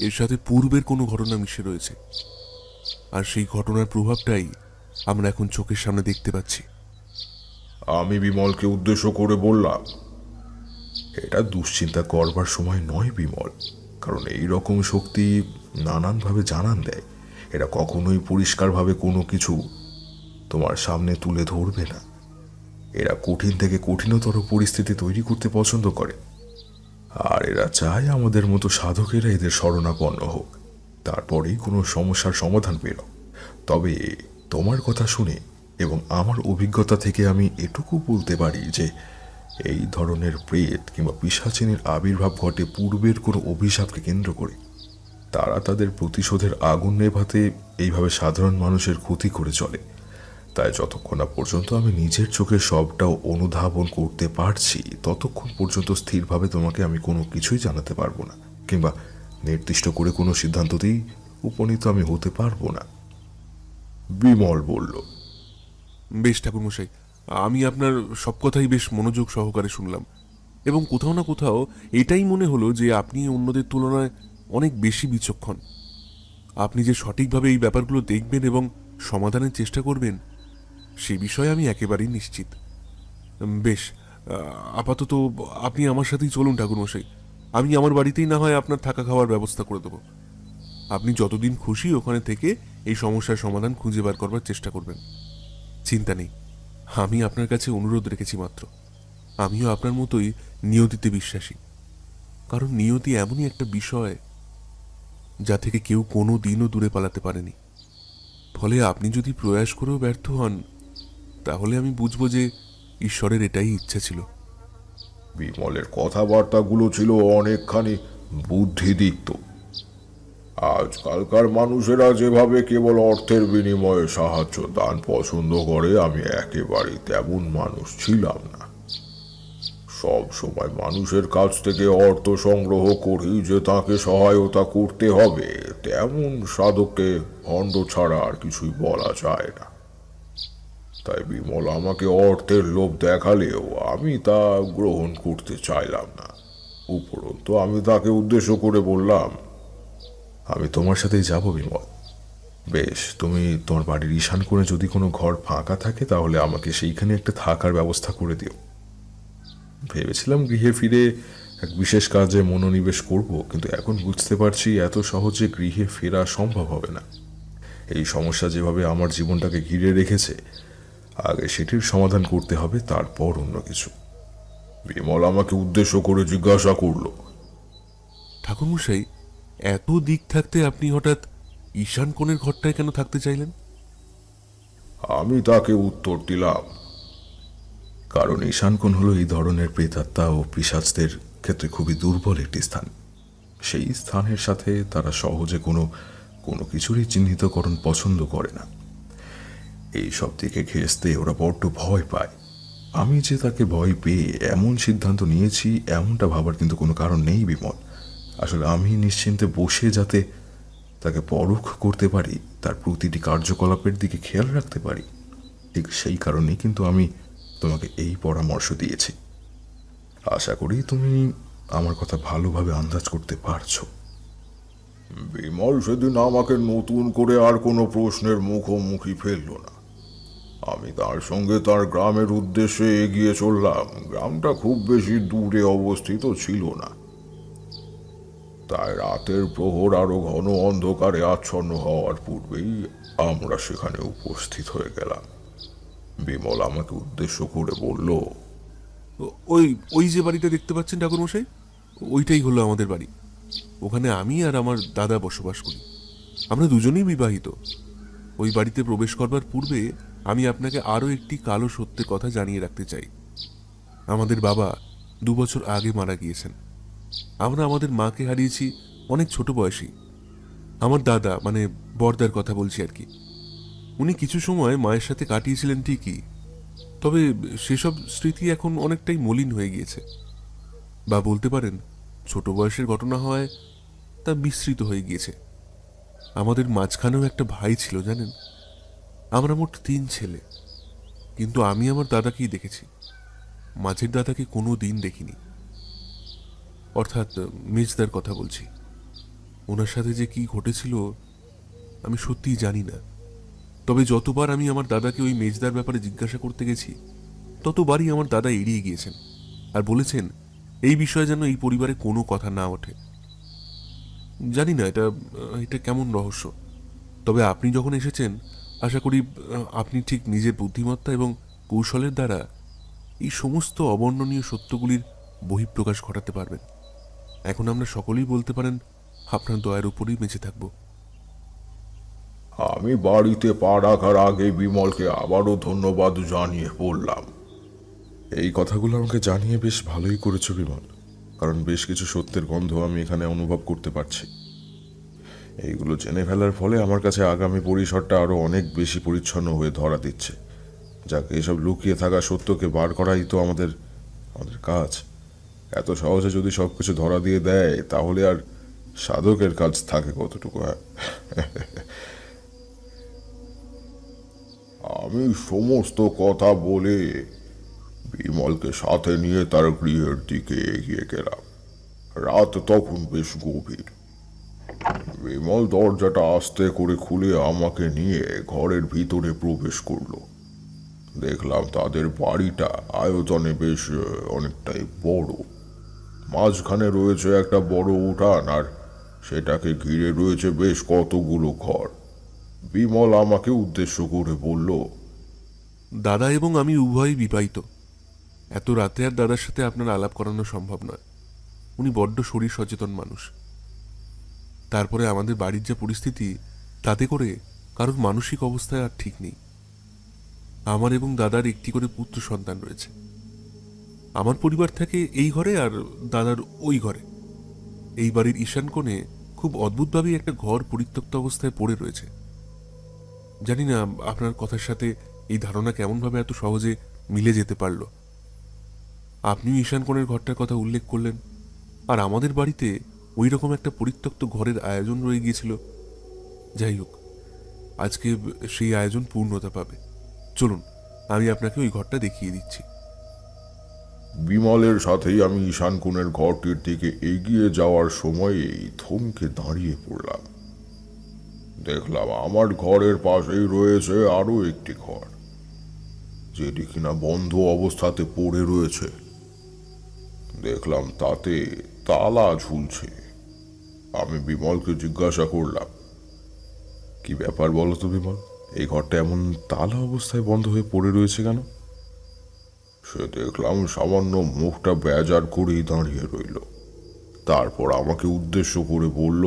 এর সাথে পূর্বের কোনো ঘটনা মিশে রয়েছে, আর সেই ঘটনার প্রভাবটাই আমরা এখন চোখের সামনে দেখতে পাচ্ছি। আমি বিমলকে উদ্দেশ্য করে বললাম, এটা দুশ্চিন্তা করবার সময় নয় বিমল, কারণ এই রকম শক্তি নানানভাবে জানান দেয়। এরা কখনোই পরিষ্কারভাবে কোনো কিছু তোমার সামনে তুলে ধরবে না। এরা কঠিন থেকে কঠিনতর পরিস্থিতি তৈরি করতে পছন্দ করে, আর এরা চায় আমাদের মতো সাধকেরা এদের শরণাপন্ন হোক, তারপরেই কোনো সমস্যার সমাধান পেল। তবে তোমার কথা শুনে এবং আমার অভিজ্ঞতা থেকে আমি এটুকু বলতে পারি যে এই ধরনের প্রেত কিংবা পিশাচিনীর আবির্ভাব ঘটে পূর্বের কোনো অভিশাপকে কেন্দ্র করে। তারা তাদের প্রতিশোধের আগুন নেভাতে এইভাবে সাধারণ মানুষের ক্ষতি করে চলে। তাই যতক্ষণ না পর্যন্ত আমি নিজের চোখে সবটাও অনুধাবন করতে পারছি, ততক্ষণ পর্যন্ত স্থিরভাবে তোমাকে আমি কোনো কিছুই জানাতে পারবো না, কিংবা নির্দিষ্ট করে কোনো সিদ্ধান্ততেই উপনীত আমি হতে পারবো না। বিমল বলল, বেশ ঠাকুরমশাই, আমি আপনার সব কথাই বেশ মনোযোগ সহকারে শুনলাম, এবং কোথাও না কোথাও এটাই মনে হলো যে আপনি অন্যদের তুলনায় অনেক বেশি বিচক্ষণ। আপনি যে সঠিকভাবে এই ব্যাপারগুলো দেখবেন এবং সমাধানের চেষ্টা করবেন, সে বিষয়ে আমি একেবারেই নিশ্চিত। বেশ, আপাতত আপনি আমার সাথেই চলুন ঠাকুরমশাই। আমি আমার বাড়িতেই না হয় আপনার থাকা খাওয়ার ব্যবস্থা করে দেবো। আপনি যতদিন খুশি ওখানে থেকে এই সমস্যার সমাধান খুঁজে বার করবার চেষ্টা করবেন। চিন্তা নেই, আমি আপনার কাছে অনুরোধ রেখেছি মাত্র। আমিও আপনার মতোই নিয়তিতে বিশ্বাসী, কারণ নিয়তি এমনই একটা বিষয় যা থেকে কেউ কোনো দিনও দূরে পালাতে পারেনি। ফলে আপনি যদি প্রয়াস করেও ব্যর্থ হন, তাহলে আমি বুঝবো যে ঈশ্বরের এটাই ইচ্ছা ছিল। বিমলের কথাবার্তাগুলো ছিল অনেকখানি বুদ্ধিদীপ্ত। আজকালকার মানুষেরা যেভাবে কেবল অর্থের বিনিময়ে সাহায্য দান পছন্দ করে, আমি একেবারেই তেমন মানুষ ছিলাম না। সব সময় মানুষের কাছ থেকে অর্থ সংগ্রহ করি যে তাকে সহায়তা করতে হবে, তেমন সাধককে ভণ্ড ছাড়া আর কিছুই বলা যায় না। তাই বিমল আমাকে অর্থের লোভ দেখালেও আমি তা গ্রহণ করতে চাইলাম না। উপরন্তু আমি তাকে উদ্দেশ্য করে বললাম, আমি তোমার সাথেই যাব বিমল। বেশ, তুমি তোমার বাড়ির ঈশান কোণে যদি কোনো ঘর ফাঁকা থাকে তাহলে আমাকে সেইখানে একটা থাকার ব্যবস্থা করে দিও। ভেবেছিলাম গৃহে ফিরে এক বিশেষ কাজে মনোনিবেশ করব, কিন্তু এখন বুঝতে পারছি এত সহজে গৃহে ফেরা সম্ভব হবে না। এই সমস্যা যেভাবে আমার জীবনটাকে ঘিরে রেখেছে, আগে সেটির সমাধান করতে হবে, তারপর অন্য কিছু। বিমল আমাকে উদ্দেশ্য করে জিজ্ঞাসা করলো, ঠাকুরমশাই, এত দিক থাকতে আপনি হঠাৎ ঈশান কোণের ঘরটায় কেন থাকতে চাইলেন? আমি তাকে উত্তর দিলাম, কারণ ঈশানকোণ হলো এই ধরনের প্রেতাত্মা ও পিশাচদের ক্ষেত্রে খুবই দুর্বল একটি স্থান। সেই স্থানের সাথে তারা সহজে কোনো কোনো কিছুরই চিহ্নিতকরণ পছন্দ করে না। এই সব দিকে ঘেঁষতে ওরা বড্ড ভয় পায়। আমি যে তাকে ভয় পেয়ে এমন সিদ্ধান্ত নিয়েছি এমনটা ভাবার কিন্তু কোনো কারণ নেই বিমল। আসলে আমি নিশ্চিন্তে বসে যাতে তাকে পরখ করতে পারি, তার প্রতিটি কার্যকলাপের দিকে খেয়াল রাখতে পারি, ঠিক সেই কারণেই কিন্তু আমি তোমাকে এই পরামর্শ দিয়েছি। আশা করি তুমি আমার কথা ভালোভাবে আন্দাজ করতে পারছো। বিমল সেদিন আমাকে নতুন করে আর কোনো প্রশ্নের মুখোমুখি ফেলল না। আমি তার সঙ্গে তার গ্রামের উদ্দেশ্যে এগিয়ে চললাম। গ্রামটা খুব বেশি দূরে অবস্থিত ছিল না, তাই রাতের প্রহর আরো ঘন অন্ধকারে আচ্ছন্ন হওয়ার পূর্বেই আমরা সেখানে উপস্থিত হয়ে গেলাম। বিমল আমাকে উদ্দেশ্য করে বলল, ওই ওই যে বাড়িটা দেখতে পাচ্ছেন ঠাকুরমশাই, ওইটাই হলো আমাদের বাড়ি। ওখানে আমি আর আমার দাদা বসবাস করি। আমরা দুজনেই বিবাহিত। ওই বাড়িতে প্রবেশ করবার পূর্বে আমি আপনাকে আরও একটি কালো সত্যের কথা জানিয়ে রাখতে চাই। আমাদের বাবা 2 বছর আগে মারা গিয়েছেন। আমরা আমাদের মাকে হারিয়েছি অনেক ছোট বয়সেই। আমার দাদা, মানে বড়দার কথা বলছি আর কি, উনি কিছু সময় মায়ের সাথে কাটিয়েছিলেন ঠিকই, তবে সেসব স্মৃতি এখন অনেকটাই মলিন হয়ে গিয়েছে, বা বলতে পারেন ছোট বয়সের ঘটনা হওয়ায় তা বিস্মৃত হয়ে গিয়েছে। আমাদের মাঝখানেও একটা ভাই ছিল জানেন। আমরা মোট 3 ছেলে, কিন্তু আমি আমার দাদাকেই দেখেছি, মাঝের দাদাকে কোনো দিন দেখিনি। অর্থাৎ মেজদার কথা বলছি। ওনার সাথে যে কি ঘটেছিল আমি সত্যিই জানি না। তবে যতবার আমি আমার দাদাকে ওই মেজদার ব্যাপারে জিজ্ঞাসা করতে গেছি, ততবারই আমার দাদা এড়িয়ে গিয়েছেন আর বলেছেন এই বিষয়ে যেন এই পরিবারে কোনো কথা না ওঠে। জানি না এটা কেমন রহস্য। তবে আপনি যখন এসেছেন, আশা করি আপনি ঠিক নিজের বুদ্ধিমত্তা এবং কৌশলের দ্বারা এই সমস্ত অবর্ণনীয় সত্যগুলির বহিঃপ্রকাশ ঘটাতে পারবেন। এখন আমরা সকলেই বলতে পারেন আপনার দয়ার উপরেই বেঁচে থাকব। আমি বাড়িতে পা রাখার আগে বিমলকে আবারও ধন্যবাদ জানিয়ে বললাম, এই কথাগুলো আমাকে জানিয়ে বেশ ভালোই করেছো বিমল, কারণ বেশ কিছু সত্যের গন্ধ আমি এখানে অনুভব করতে পারছি। এইগুলো জেনে ফেলার ফলে আমার কাছে আগামী পরিসরটা আরো অনেক বেশি পরিচ্ছন্ন হয়ে ধরা দিচ্ছে। যাকে এসব লুকিয়ে থাকা সত্যকে বার করাই তো আমাদের আমাদের কাজ। এত সহজে যদি সবকিছু ধরা দিয়ে দেয় তাহলে আর সাধকের কাজ থাকে কতটুকু? আমি সমস্ত কথা বলে বিমলকে সাথে নিয়ে তার গৃহের দিকে এগিয়ে গেলাম। রাত তখন বেশ গভীর। বিমল দরজাটা আস্তে করে খুলে আমাকে নিয়ে ঘরের ভিতরে প্রবেশ করলো। দেখলাম তাদের বাড়িটা আয়তনে বেশ অনেকটাই বড়। মাঝখানে রয়েছে একটা বড় উঠান, আর সেটাকে ঘিরে রয়েছে বেশ কতগুলো ঘর। বিমল আমাকে উদ্দেশ্য করে বলল, দাদা এবং আমি উভয়ই বিবাহিত। এত রাতে আর দাদার সাথে আপনার আলাপ করানো সম্ভব নয়। উনি বড্ড শরীর সচেতন মানুষ। তারপরে আমাদের বাড়ির যে পরিস্থিতি, তাতে করে কারোর মানসিক অবস্থায় আর ঠিক নেই। আমার এবং দাদার একটি করে পুত্র সন্তান রয়েছে। আমার পরিবার থাকে এই ঘরে আর দাদার ওই ঘরে। এই বাড়ির ঈশান কোণে খুব অদ্ভুতভাবেই একটা ঘর পরিত্যক্ত অবস্থায় পড়ে রয়েছে। জানি না আপনার কথার সাথে এই ধারণা কেমনভাবে এত সহজে মিলে যেতে পারল। আপনিও ঈশান কোণের ঘরটার কথা উল্লেখ করলেন, আর আমাদের বাড়িতে ওই রকম একটা পরিত্যক্ত ঘরের আয়োজন রয়ে গিয়েছিল। যাই হোক, আজকে সেই আয়োজন পূর্ণতা পাবে। চলুন, আমি আপনাকে ওই ঘরটা দেখিয়ে দিচ্ছি। বিমলের সাথেই আমি ঈশান কোণের ঘরটির দিকে এগিয়ে যাওয়ার সময়েই থমকে দাঁড়িয়ে পড়লাম। দেখলাম আমার ঘরের পাশেই রয়েছে আরো একটি ঘর, যেটি কিনা বন্ধ অবস্থাতে পড়ে রয়েছে। দেখলাম তাতে তালা ঝুলছে। আমি বিমলকে জিজ্ঞাসা করলাম, কি ব্যাপার বলো তো বিমল, এই ঘরটা এমন তালা অবস্থায় বন্ধ হয়ে পড়ে রয়েছে কেন? সে দেখলাম সামান্য মুখটা বেজার করেই দাঁড়িয়ে রইল। তারপর আমাকে উদ্দেশ্য করে বলল,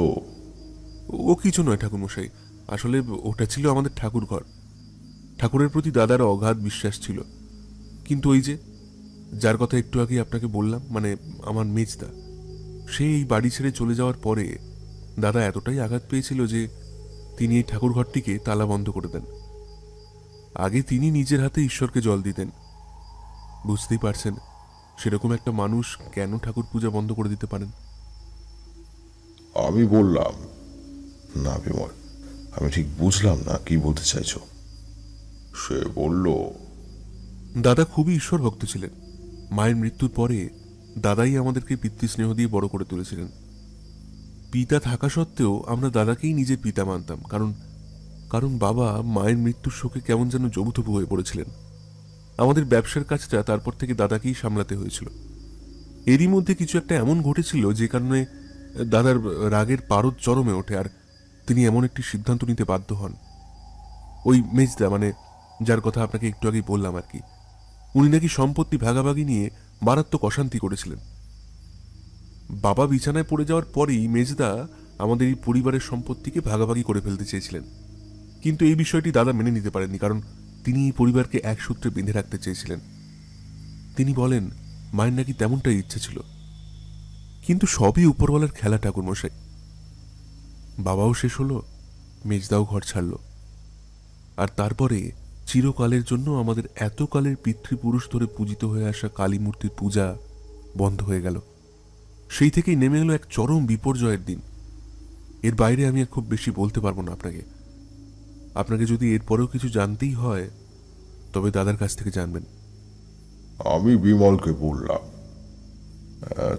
ও কিছু নয় ঠাকুরমশাই, আসলে ওটা ছিল আমাদের ঠাকুর ঘর। ঠাকুরের প্রতি দাদার অগাধ বিশ্বাস ছিল, কিন্তু ওই যে যার কথা একটু আগে আপনাকে বললাম, মানে আমার মেজদা, সে এই বাড়ি ছেড়ে চলে যাওয়ার পরে দাদা এতটাই আঘাত পেয়েছিল যে তিনি এই ঠাকুর ঘরটিকে তালা বন্ধ করে দেন। আগে তিনি নিজের হাতে ঈশ্বরকে জল দিতেন। বুঝতেই পারছেন সেরকম একটা মানুষ কেন ঠাকুর পূজা বন্ধ করে দিতে পারেন। আমি বললাম, না বিমল, আমি ঠিক বুঝলাম না কি বলতে চাইছো। সে বলল, দাদা খুবই ঈশ্বর ভক্ত ছিলেন। মায়ের মৃত্যুর পরে দাদাই আমাদেরকে পিতৃস্নেহ দিয়ে বড় করে তুলেছিলেন। পিতা থাকা সত্ত্বেও আমরা দাদাকেই নিজের পিতা মানতাম, কারণ বাবা মায়ের মৃত্যুর শোকে কেমন যেন জবুথবু হয়ে পড়েছিলেন। আমাদের ব্যবসার কাজটা তারপর থেকে দাদাকেই সামলাতে হয়েছিল। এরই মধ্যে কিছু একটা এমন ঘটেছিল যে কারণে দাদার রাগের পারদ চরমে ওঠে, আর তিনি এমন একটি সিদ্ধান্ত নিতে বাধ্য হন। ওই মেজদা, মানে যার কথা আপনাকে একটু আগেই বললাম আর কি, উনি নাকি সম্পত্তি ভাগাভাগি নিয়ে মারাত্মক অশান্তি করেছিলেন। বাবা বিছানায় পড়ে যাওয়ার পরেই মেজদা আমাদের এই পরিবারের সম্পত্তিকে ভাগাভাগি করে ফেলতে চেয়েছিলেন, কিন্তু এই বিষয়টি দাদা মেনে নিতে পারেননি, কারণ তিনি এই পরিবারকে এক সূত্রে বেঁধে রাখতে চেয়েছিলেন। তিনি বলেন মায়ের নাকি তেমনটাই ইচ্ছে ছিল, কিন্তু সবই উপরওয়ালার খেলা ঠাকুরমশাই। বাবাও শেষ হলো, মেজদাও ঘর ছাড়ল, আর তারপরে চিরকালের জন্য আমাদের এতকালের পিতৃপুরুষ ধরে পূজিত হয়ে আসা কালী মূর্তির পূজা বন্ধ হয়ে গেল। সেই থেকেই নেমে এলো এক চরম বিপর্যয়ের দিন। এর বাইরে আমি আর খুব বেশি বলতে পারবো না আপনাকে যদি এরপরেও কিছু জানতেই হয় তবে দাদার কাছ থেকে জানবেন। আমি বিমলকে বললাম,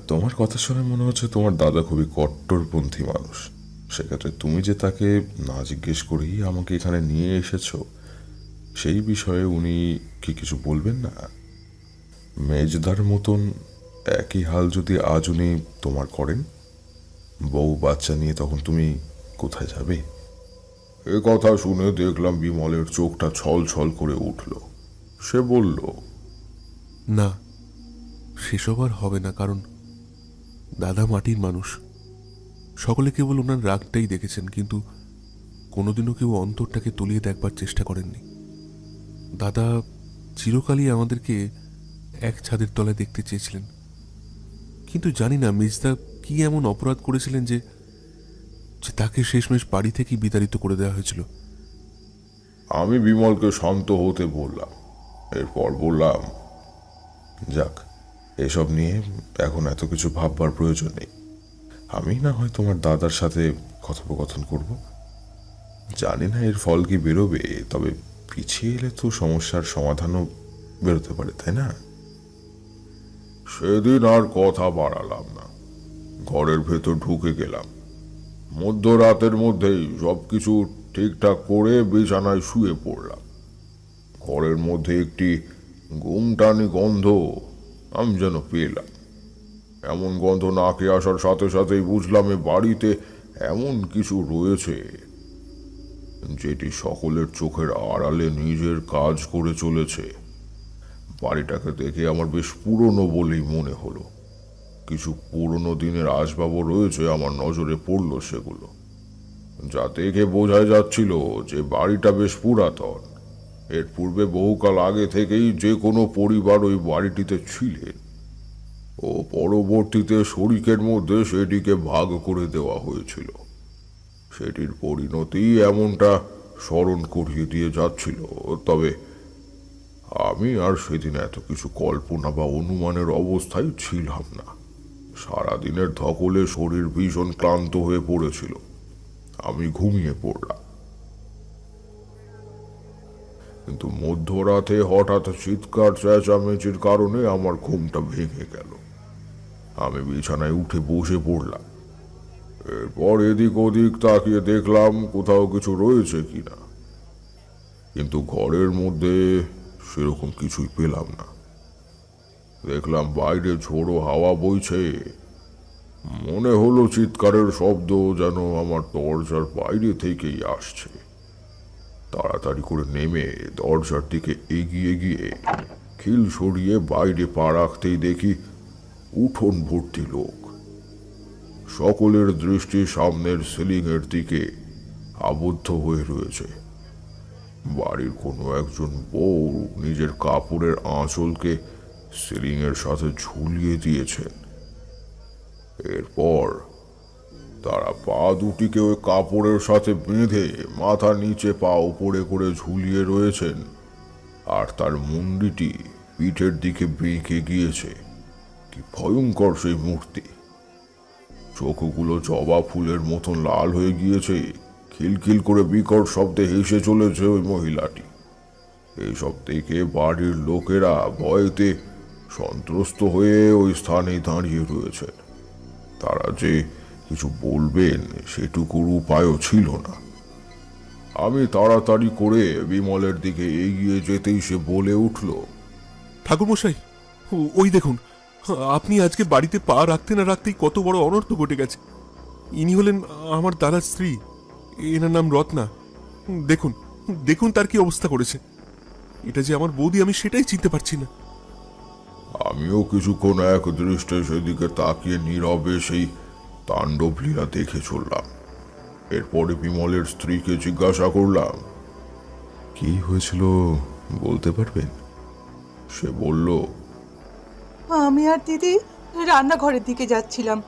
তোমার কথা শুনে মনে হচ্ছে তোমার দাদা খুবই কট্টরপন্থী মানুষ। সেক্ষেত্রে তুমি যে তাকে না জিজ্ঞেস করেই আমাকে এখানে নিয়ে এসেছো, সেই বিষয়ে উনি কি কিছু বলবেন না? মেজদার মতন একই হাল যদি আজ উনি তোমার করেন, বউ বাচ্চা নিয়ে তখন তুমি কোথায় যাবে? এ কথা শুনে দেখলাম বিমলের চোখটা ছল ছল করে উঠল। সে বলল, না, সেসব আর হবে না, কারণ দাদা মাটির মানুষ। সকলে কেবল ওনার রাগটাই দেখেছেন, কিন্তু কোনোদিনও কেউ অন্তরটাকে তলিয়ে দেখবার চেষ্টা করেননি। দাদা চিরকালই আমাদেরকে এক ছাদের তলায় দেখতে চেয়েছিলেন, কিন্তু জানি না মেজদা কি এমন অপরাধ করেছিলেন যে তাকে শেষমেশ বাড়ি থেকেই বিতাড়িত করে দেওয়া হয়েছিল। আমি বিমলকে শান্ত হতে বললাম। এরপর বললাম, যাক, এসব নিয়ে এখন এত কিছু ভাববার প্রয়োজন নেই। আমি না হয় তোমার দাদার সাথে কথোপকথন করব। জানি না এর ফল কি বেরোবে, তবে পিছিয়ে এলে তো সমস্যার সমাধানও বেরোতে পারে, তাই না? সেদিন আর কথা বাড়ালাম না, ঘরের ভেতর ঢুকে গেলাম। মধ্যরাতের মধ্যেই সবকিছু ঠিকঠাক করে বিছানায় শুয়ে পড়লাম। ঘরের মধ্যে একটি গুমটানি গন্ধ আমি যেন পেলাম। এমন গন্ধ নাকে আসার সাথে সাথেই বুঝলাম এ বাড়িতে এমন কিছু রয়েছে যেটি সকলের চোখের আড়ালে নিজের কাজ করে চলেছে। বাড়িটাকে দেখে আমার বেশ পুরনো বলেই মনে হলো। কিছু পুরনো দিনের আসবাবও রয়েছে, আমার নজরে পড়ল সেগুলো, যা দেখে বোঝাই যাচ্ছিল যে বাড়িটা বেশ পুরাতন। এর পূর্বে বহুকাল আগে থেকেই যে কোনো পরিবার ওই বাড়িটিতে ছিলেন। ও পরবর্তীতে শরিকের মধ্যে সেটিকে ভাগ করে দেওয়া হয়েছিল। সেটির পরিণতি এমনটা স্মরণ করিয়ে দিয়ে যাচ্ছিল। তবে আমি আর সেদিন এত কিছু কল্পনা বা অনুমানের অবস্থায় ছিলাম না। সারাদিনের ধকলে শরীর ভীষণ ক্লান্ত হয়ে পড়েছিল। আমি ঘুমিয়ে পড়লাম। কিন্তু মধ্যরাতে হঠাৎ চিৎকার চেঁচামেচির কারণে আমার ঘুমটা ভেঙে গেল। আমি বিছানায় উঠে বসে পড়লাম। এরপর এদিক ওদিক তাকিয়ে দেখলাম কোথাও কিছু রয়েছে কিনা, কিন্তু ঘরের মধ্যে সেরকম কিছুই পেলাম না। দেখলাম বাইরে ঝোড়ো হাওয়া বইছে। মনে হলো চিৎকারের শব্দ যেন আমার দরজার বাইরে থেকেই আসছে। তাড়াতাড়ি করে নেমে দরজার দিকে এগিয়ে গিয়ে খিল সরিয়ে বাইরে পা রাখতেই দেখি উঠোন ভর্তি লোক। সকলের দৃষ্টি সামনের সিলিং এর দিকে আবদ্ধ হয়ে রয়েছে। বাড়ির কোনো একজন বউ নিজের কাপড়ের আঁচলকে সিলিং এর সাথে ঝুলিয়ে দিয়েছেন। এরপর তারা পা দুটিকে ওই কাপড়ের সাথে বেঁধে মাথা নিচে পা উপরে করে ঝুলিয়ে রয়েছেন, আর তার মুন্ডিটি পিঠের দিকে বেঁকে গিয়েছে। কি ভয়ঙ্কর সেই মূর্তি! চোখগুলো জবা ফুলের মতন লাল হয়ে গিয়েছে। খিলখিল করে বিকট শব্দে হেসে চলেছে ওই মহিলাটি। এইসব দেখে বাড়ির লোকেরা ভয়েতে সন্ত্রস্ত হয়ে ওই স্থানে দাঁড়িয়ে রয়েছে। তারা যে কিছু বলবেন সেটুকুর উপায়ও ছিল না। আমি তাড়াতাড়ি করে বিমলের দিকে এগিয়ে যেতেই সে বলে উঠল, ঠাকুরমশাই, ওই দেখুন, আপনি আজকে বাড়িতে পা রাখতে না রাখতেই কত বড় অনর্থ ঘটে গেছে। ইনি হলেন আমার দাদার স্ত্রী। এনার নাম রত্না। দেখুন দেখুন তার কি অবস্থা করেছে। এটা যে আমার বৌদি, আমি সেটাই চিনতে পারছি না। আমিও কিছুক্ষণ এক দৃষ্টে সেদিকে তাকিয়ে নীরবে সেই তাণ্ডব লীলা দেখে চললাম। এরপরে বিমলের স্ত্রীকে জিজ্ঞাসা করলাম, কি হয়েছিল বলতে পারবেন? সে বলল, আমি আর দিদি রান্নাঘরের দিকে যাচ্ছিলাম,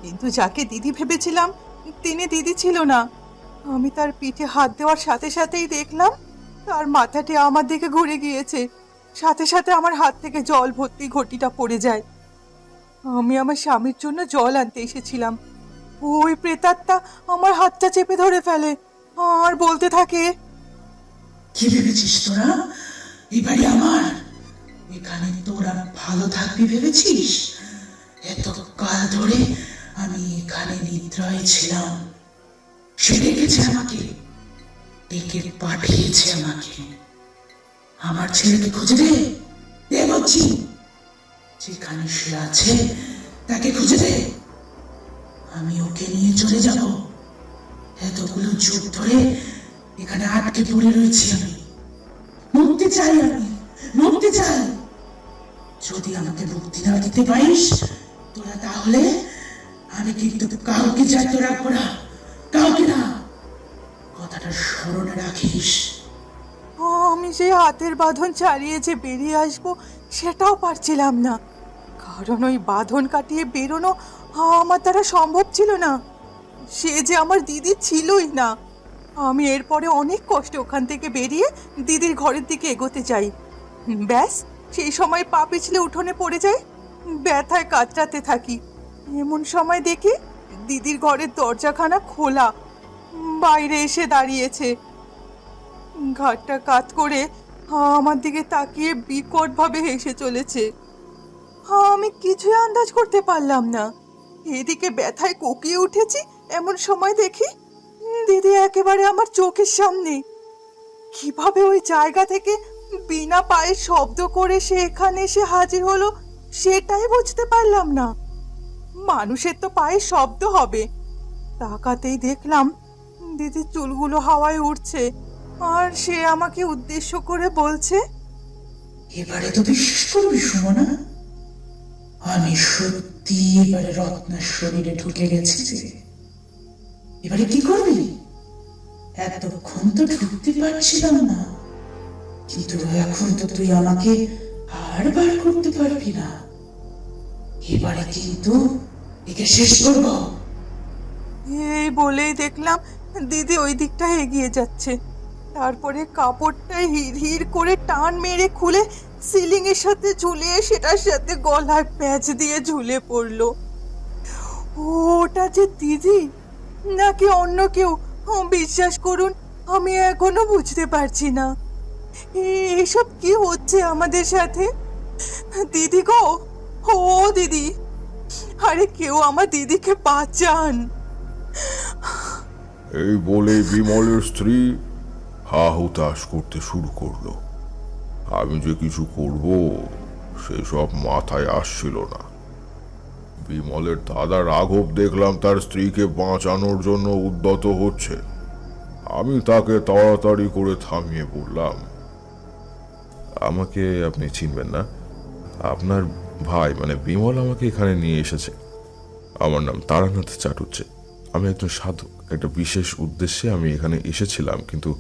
কিন্তু যাকে দিদি ভেবেছিলাম তিনি দিদি ছিল না। আমি তার পিঠে হাত দেওয়ার সাথে সাথেই দেখলাম তার মাথাটি আমার দিকে ঘুরে গিয়েছে। সাথে সাথে আমার হাত থেকে জল ভর্তি ঘটিটা পড়ে যায়। আমি আমার স্বামীর জন্য জল আনতে এসেছিলাম। ওই প্রেতাত্মা আমার হাতটা চেপে ধরে ফেলে আর বলতে থাকে, কি ভেবেছিস তোরা? এবারে আমার এখানে তোরা ভালো থাকবি ভেবেছিস? এত কাল ধরে আমি এখানে নিদ্রায় ছিলাম। সে ডেকেছে আমাকে, ডেকে পাঠিয়েছে আমাকে। আমার ছেলেকে খুঁজে দে, দে বলছি। যেখানে সে আছে তাকে খুঁজে দে, আমি ওকে নিয়ে চলে যাব। এতগুলো যুগ ধরে এখানে আটকে পড়ে রয়েছি আমি। মুক্তি চাই, আমি মুক্তি চাই। যদি আমাকে মুক্তি না দিতে পারিস তোরা, তাহলে আমি কিন্তু কাউকে চাইতে রাখবো না, কাউকে না। কথাটা স্মরণে রাখিস। আমি সেই হাতের বাঁধন ছাড়িয়ে যে বেরিয়ে আসবো সেটাও পারছিলাম না, কারণ ওই বাঁধন কাটিয়ে বেরোনো আমার দ্বারা সম্ভব ছিল না। সে যে আমার দিদি ছিলই না। আমি এরপরে অনেক কষ্টে ওখান থেকে বেরিয়ে দিদির ঘরের দিকে এগোতে চাই। ব্যাস, সেই সময় পা পিছলে উঠোনে পড়ে যাই, ব্যথায় কাতরাতে থাকি। এমন সময় দেখি দিদির ঘরের দরজাখানা খোলা, বাইরে এসে দাঁড়িয়েছে। ঘাটটা কাত করে আমার দিকে তাকিয়ে বিকটভাবে হেসে চলেছে। আমি কিছুই আন্দাজ করতে পারলাম না। এদিকে ব্যথায় কোকিয়ে উঠেছি, এমন সময় দেখি দিদি একেবারে আমার চোখের সামনে। কিভাবে ওই জায়গা থেকে বিনা পায়ে শব্দ করে সে এখানে এসে হাজির হলো সেটাই বুঝতে পারলাম না। মানুষের তো পায়ে শব্দ হবে। তাকাতেই দেখলাম দিদির চুলগুলো হাওয়ায় উঠছে, আর সে আমাকে উদ্দেশ্য করে বলছে, এবারে তো বিশ্বাস করবি সুমনা, আমি সত্যি এবারে রত্নার শরীরে ঢুকে গেছি। এবারে কি করবি? এতক্ষণ তো ঢুকতে পারছিলাম না, কিন্তু এখন তো তুই আমাকে আর বার করতে পারবি না। এবারে কিন্তু একে শেষ করবো। এই বলেই দেখলাম দিদি ওই দিকটা এগিয়ে যাচ্ছে। তারপরে কাপড়টা হিড় হিড় করে টান মেরে খুলে সিলিং এর সাথে ঝুলিয়ে সেটার সাথে গলায় প্যাচ দিয়ে ঝুলে পড়লো। ওটা যে দিদি নাকি অন্য কেউ, বিশ্বাস করুন আমি এখনো বুঝতে পারছি না। এসব কি হচ্ছে আমাদের সাথে? দিদি গো, ও দিদি, আরে কেউ আমার দিদিকে বাঁচান। এই বলে বিমলের স্ত্রী হা হুতাশ করতে শুরু করলো। আমি যে কিছু করব সেসব মাথায় আসছিল না। বিমলের দাদা রাঘব দেখলাম তার স্ত্রীকে বাঁচানোর জন্য উদ্যত হচ্ছে। আমি তাকে তাড়াতাড়ি করে থামিয়ে বললাম, আমাকে আপনি চিনবেন না, আপনার ভাই মানে বিমল আমাকে এখানে নিয়ে এসেছে। আমার নাম তারানাথ চাটুর্যে। আমি একজন সাধক, একটা বিশেষ উদ্দেশ্যে আমি এখানে এসেছিলাম, কিন্তু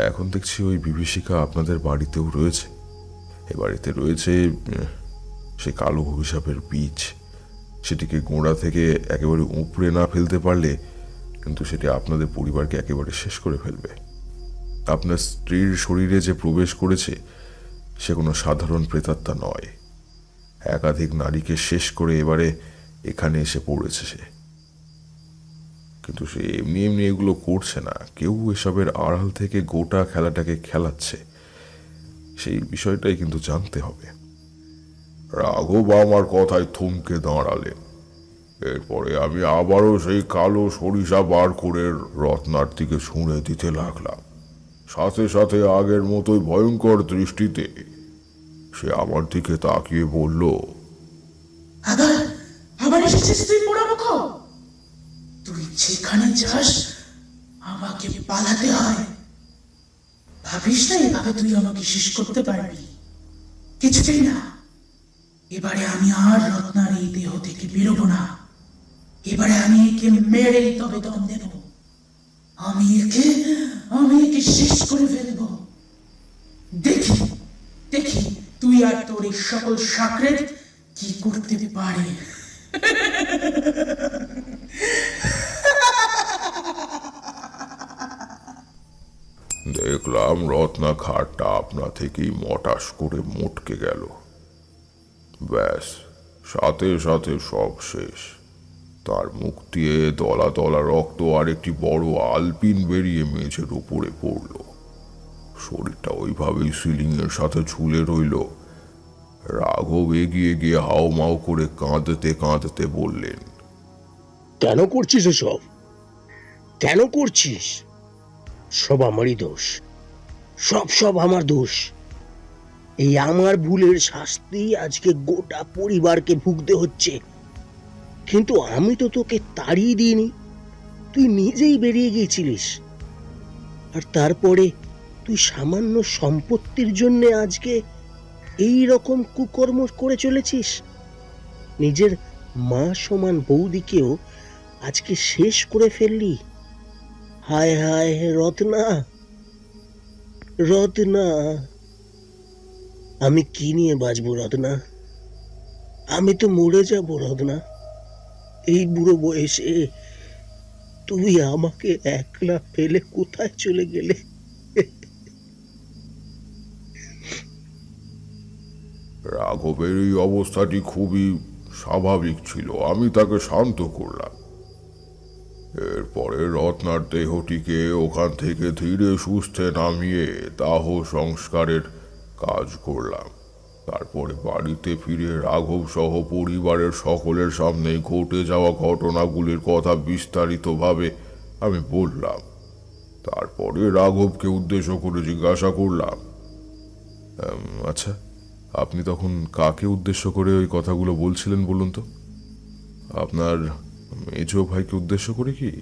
এখন দেখছি ওই বিভীষিকা আপনাদের বাড়িতেও রয়েছে। এ বাড়িতে রয়েছে সে কালো অভিশাপের বীজ। সেটিকে গোড়া থেকে একেবারে উপড়ে না ফেলতে পারলে কিন্তু সেটি আপনাদের পরিবারকে একেবারে শেষ করে ফেলবে। আপনার স্ত্রীর শরীরে যে প্রবেশ করেছে সে কোনো সাধারণ প্রেতাত্মা নয়। একাধিক নারীকে শেষ করে এবারে এখানে এসে পড়েছে সে। কিন্তু সে এমনি এমনি এগুলো করছে না, কেউ এসবের আড়াল থেকে গোটা খেলাটাকে খেলাচ্ছে। সেই বিষয়টাই কিন্তু জানতে হবে। রাঘব আমার কথায় থমকে দাঁড়ালেন। এরপরে আমি আবারও সেই কালো সরিষা বার করে রত্নার দিকে ছুঁড়ে দিতে লাগলাম। সাথে সাথে আগের মতোই ভয়ঙ্কর দৃষ্টিতে সে আমার দিকে তাকিয়ে বলল, আবার আবার এসেছিস তুই পোড়ামুখ। তুই যেখানে যাস আমাকে পালাতে হয়। ভাবিস না এভাবে তুই আমাকে শেষ করতে পারবি? কিছুতেই না। এবারে আমি আর রত্নার এই দেহ থেকে বেরোবো না। এবারে আমি একে মেরেই তবে দম দেব। আমি একে শেষ করে ফেলবো। দেখি দেখি তুই আর তোর এই সকল সাকরেদ কি করতে পারে। দেখলাম রত্না খাটটা আপনা থেকেই মটাস করে মোটকে গেল। ব্যাস, সাথে সাথে সব শেষ। তার মুখ দিয়ে দলা দলা রক্ত আর একটি বড় আলপিন বেরিয়ে মেঝের উপরে পড়ল। শরীরটা ওইভাবেই সিলিং এর সাথে ঝুলে রইল। রাঘব এগিয়ে গিয়ে হাউমাউ করে কাঁদতে কাঁদতে বললেন, কেন করছিস এসব? কেন করছিস? সব আমারই দোষ। সব আমার দোষ। এই আমার ভুলের শাস্তি আজকে গোটা পরিবারকে ভুগতে হচ্ছে। কিন্তু আমি তো তোকে তাড়িয়ে দিইনি, তুই নিজেই বেরিয়ে গিয়েছিলিস। আর তারপরে তুই সামান্য সম্পত্তির জন্য আজকে এই রকম কুকর্ম করে চলেছিস। নিজের মা সমান বৌদিকেও আজকে শেষ করে ফেললি। হায় হায় রত্না, রত্না, আমি কি নিয়ে বাঁচবো রত্না? আমি তো মরে যাব রত্না। এই বুড়ো বয়সে তুই আমাকে একলা ফেলে কোথায় চলে গেলে? রাঘবের এই অবস্থাটি খুবই স্বাভাবিক ছিল। আমি তাকে শান্ত করলাম। এরপরে রত্নার দেহটিকে ওখান থেকে ধীরে সুস্থে নামিয়ে দাহ সংস্কারের কাজ করলাম। তারপরে বাড়িতে ফিরে রাঘব সহ পরিবারের সকলের সামনে ঘটে যাওয়া ঘটনাগুলির কথা বিস্তারিতভাবে আমি বললাম। তারপরে রাঘবকে উদ্দেশ্য করে জিজ্ঞাসা করলাম, আচ্ছা, আপনি তখন কাকে উদ্দেশ্য করে ওই কথাগুলো বলছিলেন বলুন তো? আপনার মেজো ভাইকে উদ্দেশ্য করে কি?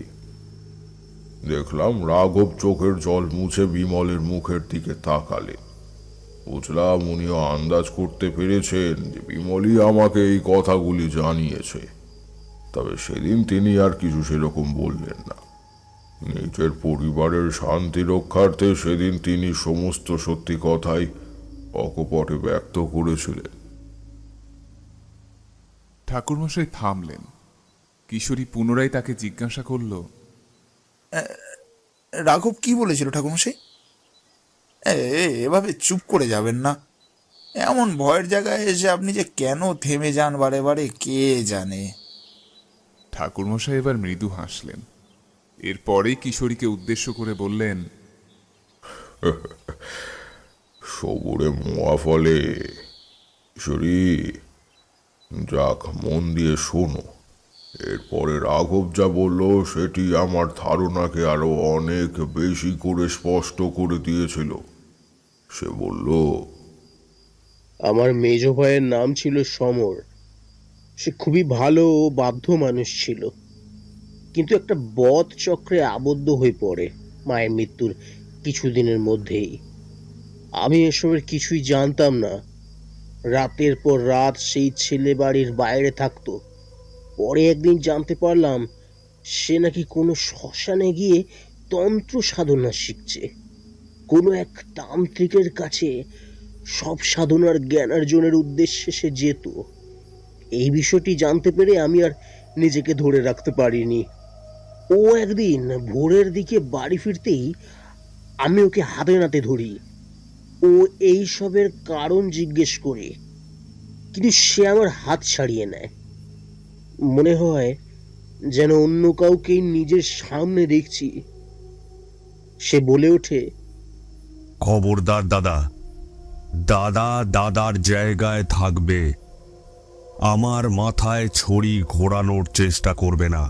দেখলাম রাঘব চোখের জল মুছে বিমলের মুখের দিকে তাকালেন। বুঝলাম উনিও আন্দাজ করতে পেরেছেন যে বিমলই আমাকে এই কথাগুলি জানিয়েছে। তবে সেদিন তিনি আর কিছু সেরকম বললেন না। নিজের পরিবারের শান্তি রক্ষার্থে সেদিন তিনি সমস্ত সত্যি কথাই অকপটে ব্যক্ত করেছিলেন। ঠাকুরমশাই থামলেন। কিশোরী পুনরায় তাকে জিজ্ঞাসা করল, রাঘব কি বলেছিল ঠাকুরমশাই? এভাবে চুপ করে যাবেন না। এমন ভয়ের জায়গায় এসে আপনি যে কেন থেমে যান বারে বারে কে জানে। ঠাকুরমশাই এবার মৃদু হাসলেন। এরপরেই কিশোরীকে উদ্দেশ্য করে বললেন, সবুরে মোয়া ফলে। কিশোরী, যাক, মন দিয়ে শোনো। এরপরে রাঘব যা বলল সেটি আমার ধারণাকে আরো অনেক বেশি করে স্পষ্ট করে দিয়েছিল। সে বলল, আমার মেজ ভাইয়ের নাম ছিল সমর। সে খুবই ভালো ও বাধ্য মানুষ ছিল, কিন্তু একটা বদ চক্রে আবদ্ধ হয়ে পড়ে মায়ের মৃত্যুর কিছুদিনের মধ্যেই। আমি এসবের কিছুই জানতাম না। রাতের পর রাত সেই ছেলে বাড়ির বাইরে থাকতো। পরে একদিন জানতে পারলাম সে নাকি কোনো শ্মশানে গিয়ে তন্ত্র সাধনা শিখছে। কোনো এক তান্ত্রিকের কাছে সব সাধনার জ্ঞান অর্জনের উদ্দেশ্যে সে যেত। এই বিষয়টি জানতে পেরে আমি আর নিজেকে ধরে রাখতে পারিনি। ও একদিন ভোরের দিকে বাড়ি ফিরতেই আমি ওকে হাতে নাতে ধরি। ও এই সবের কারণ জিজ্ঞেস করে, কিন্তু সে আমার হাত ছাড়িয়ে নেয়। মনে হয় যেন অন্য কাউকে নিজের সামনে দেখছি। সে বলে ওঠে, খবরদার দাদা, দাদা দাদার জায়গায় থাকবে। আমার মাথায় ছড়ি ঘোরানোর চেষ্টা করবে না।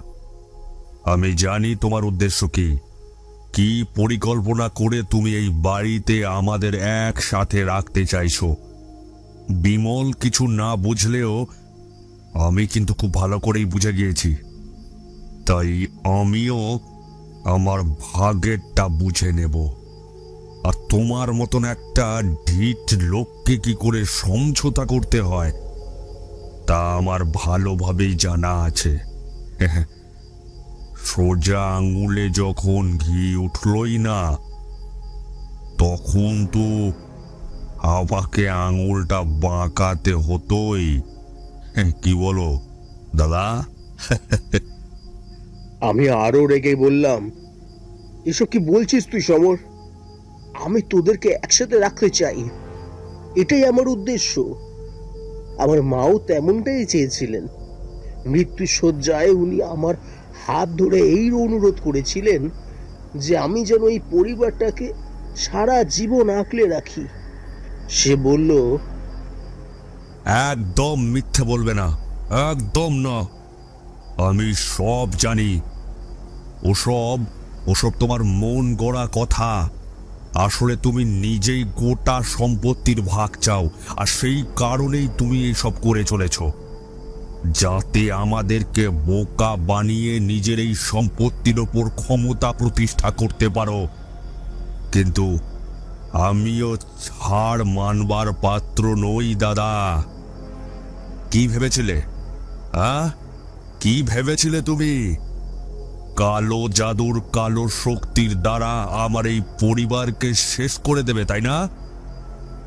আমি জানি তোমার উদ্দেশ্য কি, কি পরিকল্পনা করে তুমি এই বাড়িতে আমাদের একসাথে রাখতে চাইছো। বিমল কিছু না বুঝলেও আমি কিন্তু খুব ভালো করেই বুঝে গিয়েছি। তাই আমিও আমার ভাগেরটা বুঝে নেব। আর তোমার মতন একটা ঢিঠ লোককে কি করে সমঝোতা করতে হয় তা আমার ভালোভাবেই জানা আছে। সোজা আঙুলে যখন ঘি উঠলই না, তখন তো আমাকে আঙুলটা বাঁকাতে হতোই। কি বলো দাদা? আমি আরো রেগে বললাম, এসব কি বলছিস তুই সমর? আমি তোদেরকে একসাথে রাখতে চাই, এটাই আমার উদ্দেশ্য। আমার মাও তেমনটাই চেয়েছিলেন। মৃত্যু শয্যায় উনি আমার হাত ধরে এই অনুরোধ করেছিলেন যে আমি যেন এই পরিবারটাকে সারা জীবন আঁকলে রাখি। সে বলল, একদম মিথ্যে বলবে না, একদম না। আমি সব জানি। ওসব ওসব তোমার মন গড়া কথা। আসলে তুমি নিজেই গোটা সম্পত্তির ভাগ চাও, আর সেই কারণেই তুমি এইসব করে চলেছ, যাতে আমাদেরকে বোকা বানিয়ে নিজের এই সম্পত্তির ওপর ক্ষমতা প্রতিষ্ঠা করতে পারো। কিন্তু আমিও ছাড় মানবার পাত্র নই দাদা। কি ভেবেছিলে? কি ভেবেছিলে তুমি? কালো জাদুর কালো শক্তির দ্বারা আমার এই পরিবারকে শেষ করে দেবে, তাই না?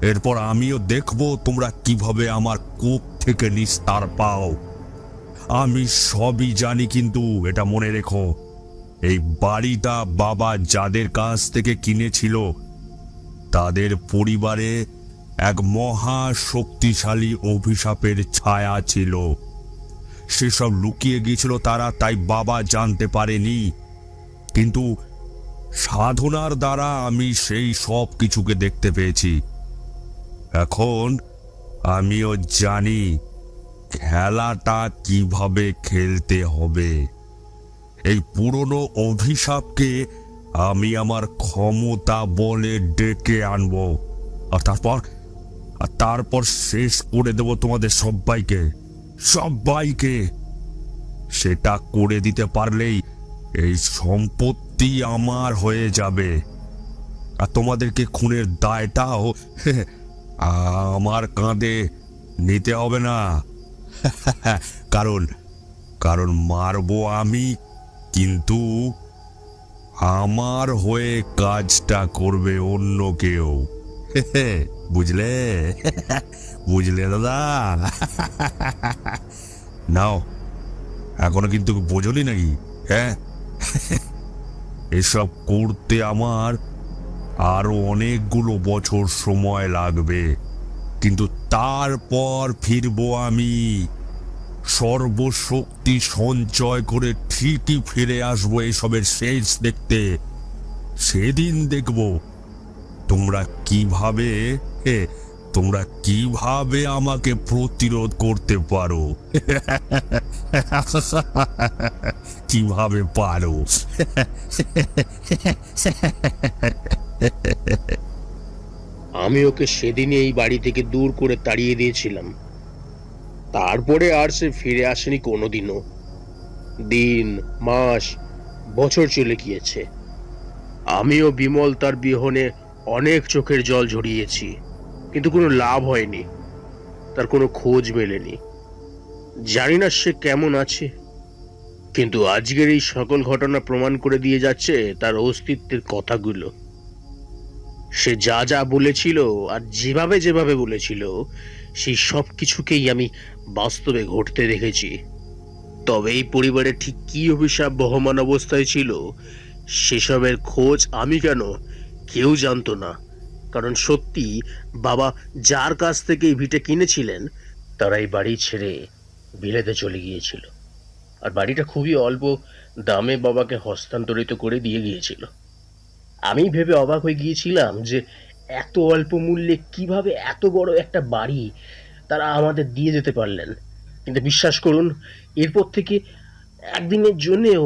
এরপর আমিও দেখব তোমরা কিভাবে আমার কোপ থেকে নিস্তার পাও। আমি সবই জানি, কিন্তু এটা মনে রেখো, এই বাড়িটা বাবা যাদের কাছ থেকে কিনেছিল তাদের পরিবারে এক মহা শক্তিশালী অভিশাপের ছায়া ছিল। সেসব লুকিয়ে গিয়েছিল তারা, তাই বাবা জানতে পারেনি। কিন্তু সাধনার দ্বারা আমি সেই সব কিছুকে দেখতে পেয়েছি। এখন আমিও জানি খেলাটা কিভাবে খেলতে হবে। এই পুরনো অভিশাপকে আমি আমার ক্ষমতা বলে ডেকে আনবো, আর তারপর শেষ করে দেব তোমাদের সবাইকে। সেটা করে দিতে পারলেই এই সম্পত্তি আমার হয়ে যাবে, আর তোমাদেরকে খুনের দায়টাও আমার কাঁধে নিতে হবে না। কারণ মারবো আমি, কিন্তু আমার হয়ে কাজটা করবে অন্য কেউ। বুঝলে? বুঝলে দাদা? নাও, এখনো কিন্তু বোঝনি নাকি? হ্যাঁ, এসব করতে আমার আরো অনেকগুলো বছর সময় লাগবে, কিন্তু তারপর ফিরবো আমি। সর্বশক্তি সঞ্চয় করে ঠিকই ফিরে আসবো এসবের শেষ দেখতে। সেদিন দেখব তোমরা কিভাবে আমাকে প্রতিরোধ করতে পারো। কিভাবে পারো। আমি ওকে সেদিনই এই বাড়ি থেকে দূর করে তাড়িয়ে দিয়েছিলাম। তারপরে আর সে ফিরে আসেনি কোনোদিনও। দিন, মাস, বছর চলে গিয়েছে। আমিও বিমল তার বিহনে অনেক চোখের জল ঝরিয়েছি, কিন্তু কোনো লাভ হয়নি। তার কোনো খোঁজ মেলেনি। জানি না সে কেমন আছে, কিন্তু আজকের এই সকল ঘটনা প্রমাণ করে দিয়ে যাচ্ছে তার অস্তিত্বের কথাগুলো। সে যা যা বলেছিল আর যেভাবে যেভাবে বলেছিল, সেই সব কিছুকেই আমি বাস্তবে ঘটতে দেখেছি। তবে এই পরিবারে ঠিক কি অভিশাপ বহমান অবস্থায় ছিল, সেসবের খোঁজ আমি কেন, কেউ জানতো না। কারণ সত্যি বাবা যার কাছ থেকে এই ভিটে কিনেছিলেন, তারা এই বাড়ি ছেড়ে বিলেতে চলে গিয়েছিল। আর বাড়িটা খুবই অল্প দামে বাবাকে হস্তান্তরিত করে দিয়ে গিয়েছিল। আমি ভেবে অবাক হয়ে গিয়েছিলাম যে এত অল্প মূল্যে কিভাবে এত বড় একটা বাড়ি তারা আমাদের দিয়ে যেতে পারলেন। কিন্তু বিশ্বাস করুন, এরপর থেকে একদিনের জন্যেও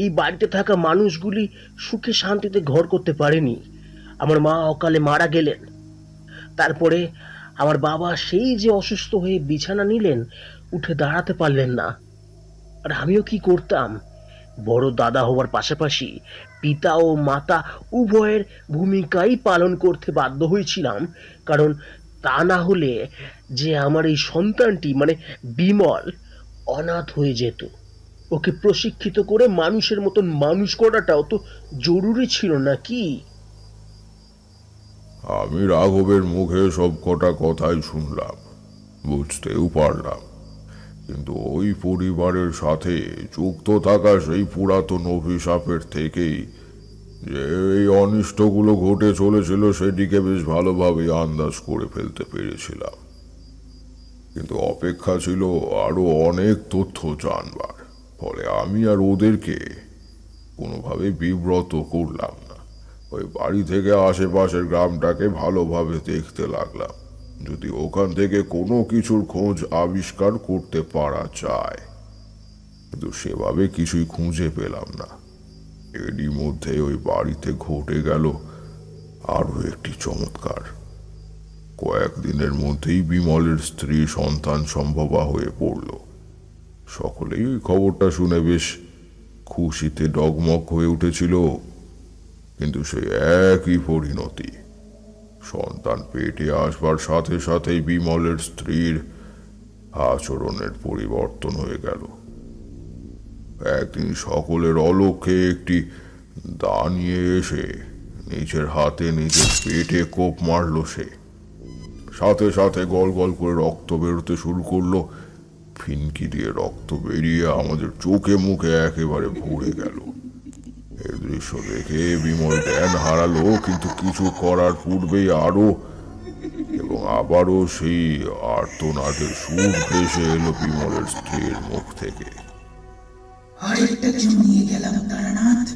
এই বাড়িতে থাকা মানুষগুলি সুখে শান্তিতে ঘর করতে পারেনি। আমার মা অকালে মারা গেলেন। তারপরে আমার বাবা সেই যে অসুস্থ হয়ে বিছানা নিলেন, উঠে দাঁড়াতে পারলেন না। আর আমিও কি করতাম? বড় দাদা হওয়ার পাশাপাশি পিতা ও মাতা উভয়ের ভূমিকাই পালন করতে বাধ্য হয়েছিলাম। কারণ তা না হলে যে আমার এই সন্তানটি মানে বিমল অনাথ হয়ে যেত। ওকে প্রশিক্ষিত করে মানুষের মতন মানুষ করাটাও তো জরুরি ছিল নাকি? আমি রাঘবের মুখে সব কটা কথাই শুনলাম, বুঝতেও পারলাম। কিন্তু ওই পরিবারের সাথে যুক্ত থাকা সেই পুরাতন অভিশাপের থেকেই যে এই অনিষ্টগুলো ঘটে চলেছিল, সেদিকে বেশ ভালোভাবে আন্দাজ করে ফেলতে পেরেছিলাম। কিন্তু অপেক্ষা ছিল আরো অনেক তথ্য জানবার। ফলে আমি আর ওদেরকে কোনোভাবে বিব্রত করলাম না। ওই বাড়ি থেকে আশেপাশের গ্রামটাকে ভালোভাবে দেখতে লাগলাম, যদি ওখান থেকে কোনো কিছুর খোঁজ আবিষ্কার করতে পারা যায়। কিন্তু সেভাবে কিছুই খুঁজে পেলাম না। এরই মধ্যে ওই বাড়িতে ঘটে গেল আরো একটি চমৎকার। কয়েকদিনের মধ্যেই বিমলের স্ত্রী সন্তান সম্ভবা হয়ে পড়ল। সকলেই ওই খবরটা শুনে বেশ খুশিতে ডগমগ হয়ে উঠেছিল। কিন্তু সে একই পরিণতি। সন্তান পেটে আসবার সাথে সাথেই বিমলের স্ত্রীর আচরণের পরিবর্তন হয়ে গেল। একদিন সকলের অলক্ষ্যে একটি দা নিয়ে এসে নিজের হাতে নিজের পেটে কোপ মারল সে। সাথে সাথে গল গল করে রক্ত বেরোতে শুরু করলো। ফিনকি দিয়ে রক্ত বেরিয়ে আমাদের চোখে মুখে একেবারে ভরে গেল। এই দৃশ্য দেখে বিমল জ্ঞান হারালো, কিন্তু কিছু করার পূর্বেই আরো এবং আবারও সেই আর্তনাদের সুর ভেসে এলো বিমলের স্ত্রীর মুখ থেকে। আরেকটা জমিয়ে গেলাম তারানাথ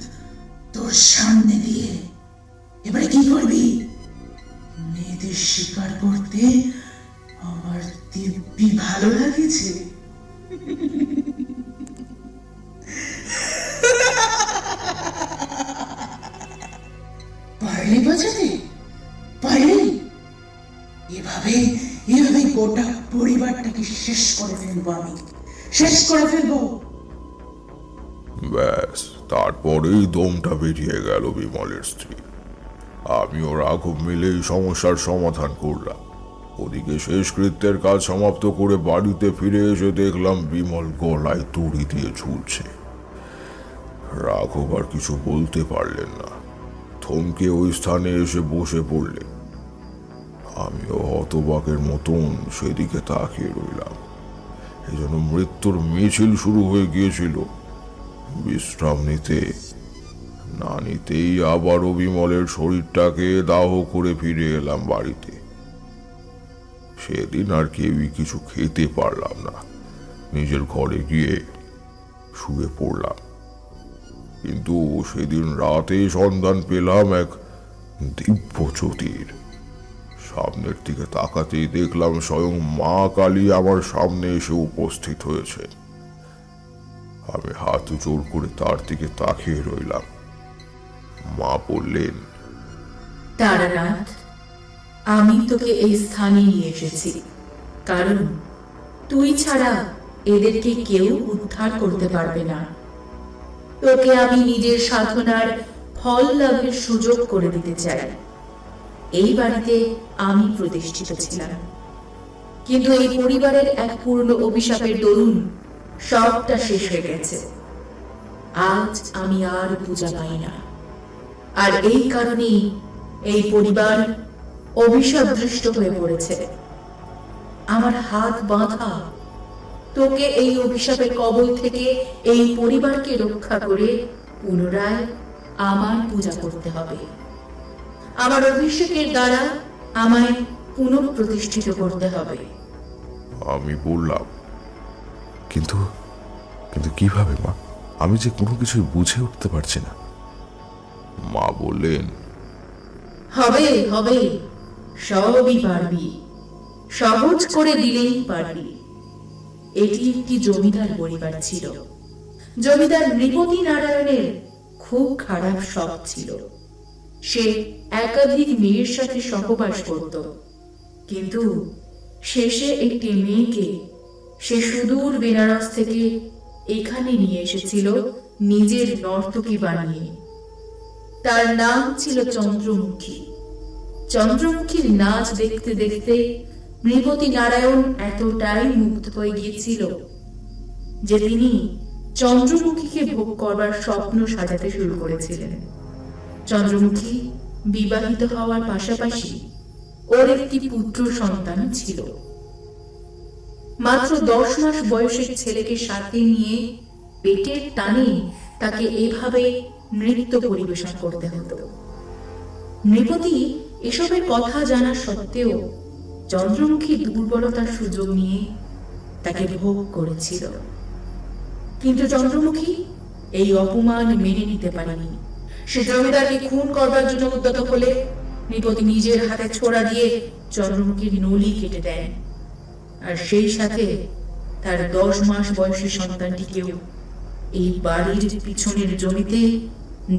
তোর সামনে দিয়ে। এবারে কি করবি? মেয়েদের শিকার করতে আমার দিব্যি ভালো লাগেছে। পারলি বাঁচাতে? পারলি? এভাবে গোটা পরিবারটাকে শেষ করে ফেলবো আমি, শেষ করে ফেলবো। ব্যাস, তারপরেই দমটা বেরিয়ে গেল বিমলের স্ত্রী। আমি ও রাঘব মিলে এই সমস্যার সমাধান করলাম। ওদিকে শেষকৃত্যের কাজ সমাপ্ত করে বাড়িতে ফিরে এসে দেখলাম বিমল গলায় দড়ি দিয়ে ঝুলছে। রাঘব আর কিছু বলতে পারলেন না, থমকে ওই স্থানে এসে বসে পড়লেন। আমিও হতবাকের মতন সেদিকে তাকিয়ে রইলাম। এই যেন মৃত্যুর মিছিল শুরু হয়ে গিয়েছিল। বিশ্রাম নিতে না নিতেই আবারও বিমলের শরীরটাকে দাহ করে ফিরে এলাম বাড়িতে। সেদিন আর কেউই কিছু খেতে পারলাম না, নিজের ঘরে গিয়ে শুয়ে পড়লাম। কিন্তু সেদিন রাতে সন্ধান পেলাম এক দিব্য জ্যোতির। সামনের দিকে তাকাতেই দেখলাম স্বয়ং মা কালী আমার সামনে এসে উপস্থিত হয়েছে। আমি হাত জোর করে তার দিকে তাকিয়ে রইলাম। মা বললেন, তারানাথ, আমি তোকে এই স্থানে নিয়ে এসেছি কারণ তুই ছাড়া এদেরকে কেউ উদ্ধার করতে পারবে না। তোকে আমি নিজের সাধনার ফল লাভের সুযোগ করে দিতে চাই। এই বাড়িতে আমি প্রতিষ্ঠিত ছিলাম, কিন্তু এই পরিবারের এক পূর্ণ অভিশাপের দরুন সবটা শেষ হয়ে গেছে। আজ আমি আর পূজা পাই না, আর এই কারণেই এই পরিবার অভিশাপদৃষ্ট হয়ে পড়েছে। আমার হাত বাঁধা, তোকে এই অভিশাপের কবল থেকে এই পরিবারকে রক্ষা করে পুনরায় আমার পূজা করতে হবে। আমার অভিষেকের দ্বারা আমায় পুনঃপ্রতিষ্ঠিত করতে হবে। আমি বললাম, কিন্তু কিন্তু কিভাবে মা? আমি যে কোনো কিছুই বুঝে উঠতে পারছি না। মা বললেন, হবে হবে, সবই পারবি, সহজ করে দিলেই পারবি। এটি একটি জমিদার পরিবার ছিল। জমিদার নৃপতি নারায়ণের খুব খারাপ শখ ছিল। সে একাধিক মেয়ের সাথে সহবাস করত, কিন্তু শেষে একটি মেয়েকে সে সুদূর বেনারস থেকে এখানে নিয়ে এসেছিল নিজের নর্তকী বানিয়ে। তার নাম ছিল চন্দ্রমুখী। চন্দ্রমুখীর নাচ দেখতে দেখতে নৃপতি নারায়ণ এতটাই মুগ্ধ হয়ে গিয়েছিল যে তিনি চন্দ্রমুখীকে ভোগ করবার স্বপ্ন সাজাতে শুরু করেছিলেন। চন্দ্রমুখী বিবাহিত হওয়ার পাশাপাশি ওর একটি পুত্র সন্তান ছিল। মাত্র 10 মাস বয়সের ছেলেকে সাথে নিয়ে পেটের টানে তাকে এভাবে নৃত্য পরিবেশন করতে হতো। নৃপতি এসবের কথা জানা সত্ত্বেও চন্দ্রমুখী দুর্বলতার সুযোগ নিয়ে তাকে ভোগ করেছিল। কিন্তু চন্দ্রমুখী এই অপমান মেনে নিতে পারেনি। সে জমিদারকে খুন করবার জন্য উদ্যত হলে নৃপতি নিজের হাতে ছোড়া দিয়ে চন্দ্রমুখীর নলি কেটে দেন, আর সেই সাথে তার 10 মাস বয়সী সন্তানটিকেও এই বাড়ির পিছনের জমিতে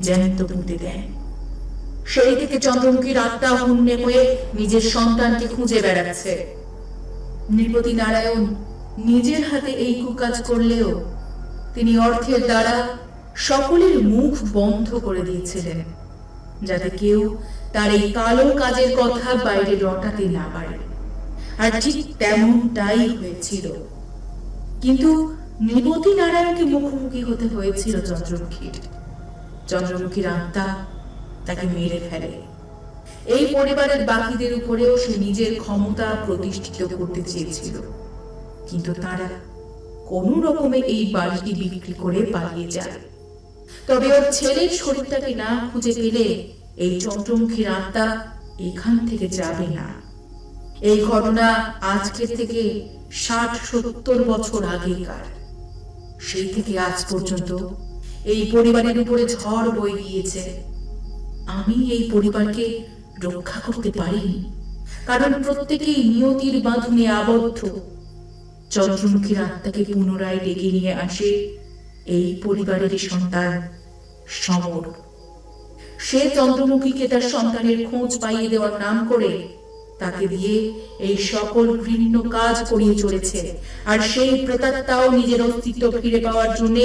জ্যান্ত পুঁতে দেন। সেই থেকে চন্দ্রমুখীর আত্মা হন্যে হয়ে নিজের সন্তানকে খুঁজে বেড়াচ্ছে। নৃপতি নারায়ণ নিজের হাতে এই কুকাজ করলেও তিনি অর্থের দ্বারা সকলের মুখ বন্ধ করে দিয়েছিলেন, যাতে কেউ তার এই কালো কাজের কথা বাইরে রটাতে না পারে। আর ঠিক তেমনটাই হয়েছিল। কিন্তু নৃপতি নারায়ণকে মুখোমুখি হতে হয়েছিল চন্দ্রমুখীর। চন্দ্রমুখীর আত্মা তাকে মেরে ফেলে। এই পরিবারের বাকিদের উপরেও সে নিজের ক্ষমতা প্রতিষ্ঠিত করতে চেয়েছিল, কিন্তু তারা কোনো রকমে এই বাড়িটি বিক্রি করে পালিয়ে যায়। তবে ওর ছেলের শরীরটাকে না খুঁজে পেলে এই চন্দ্রমুখীর আত্মা এখান থেকে যাবে না। এই ঘটনা আজকের থেকে 60-70 বছর আগেকার। সেই থেকে আজ পর্যন্ত এই পরিবারের উপরে ঝড় বয়ে গিয়েছে। আমি এই পরিবারকে রক্ষা করতে পারিনি, কারণ প্রত্যেকেই নিয়তির বাঁধনে আবদ্ধ। চন্দ্রমুখীর আত্মাকে পুনরায় ডেকে নিয়ে আসে এই পরিবারের সন্তান সমর। সে চন্দ্রমুখীকে তার সন্তানের খোঁজ পাইয়ে দেওয়ার নাম করে তাকে দিয়ে এই সকল ঘৃণ্য কাজ করিয়ে চলেছে। আর সেই প্রেতাত্মাও নিজের অস্তিত্ব ফিরে পাওয়ার জন্য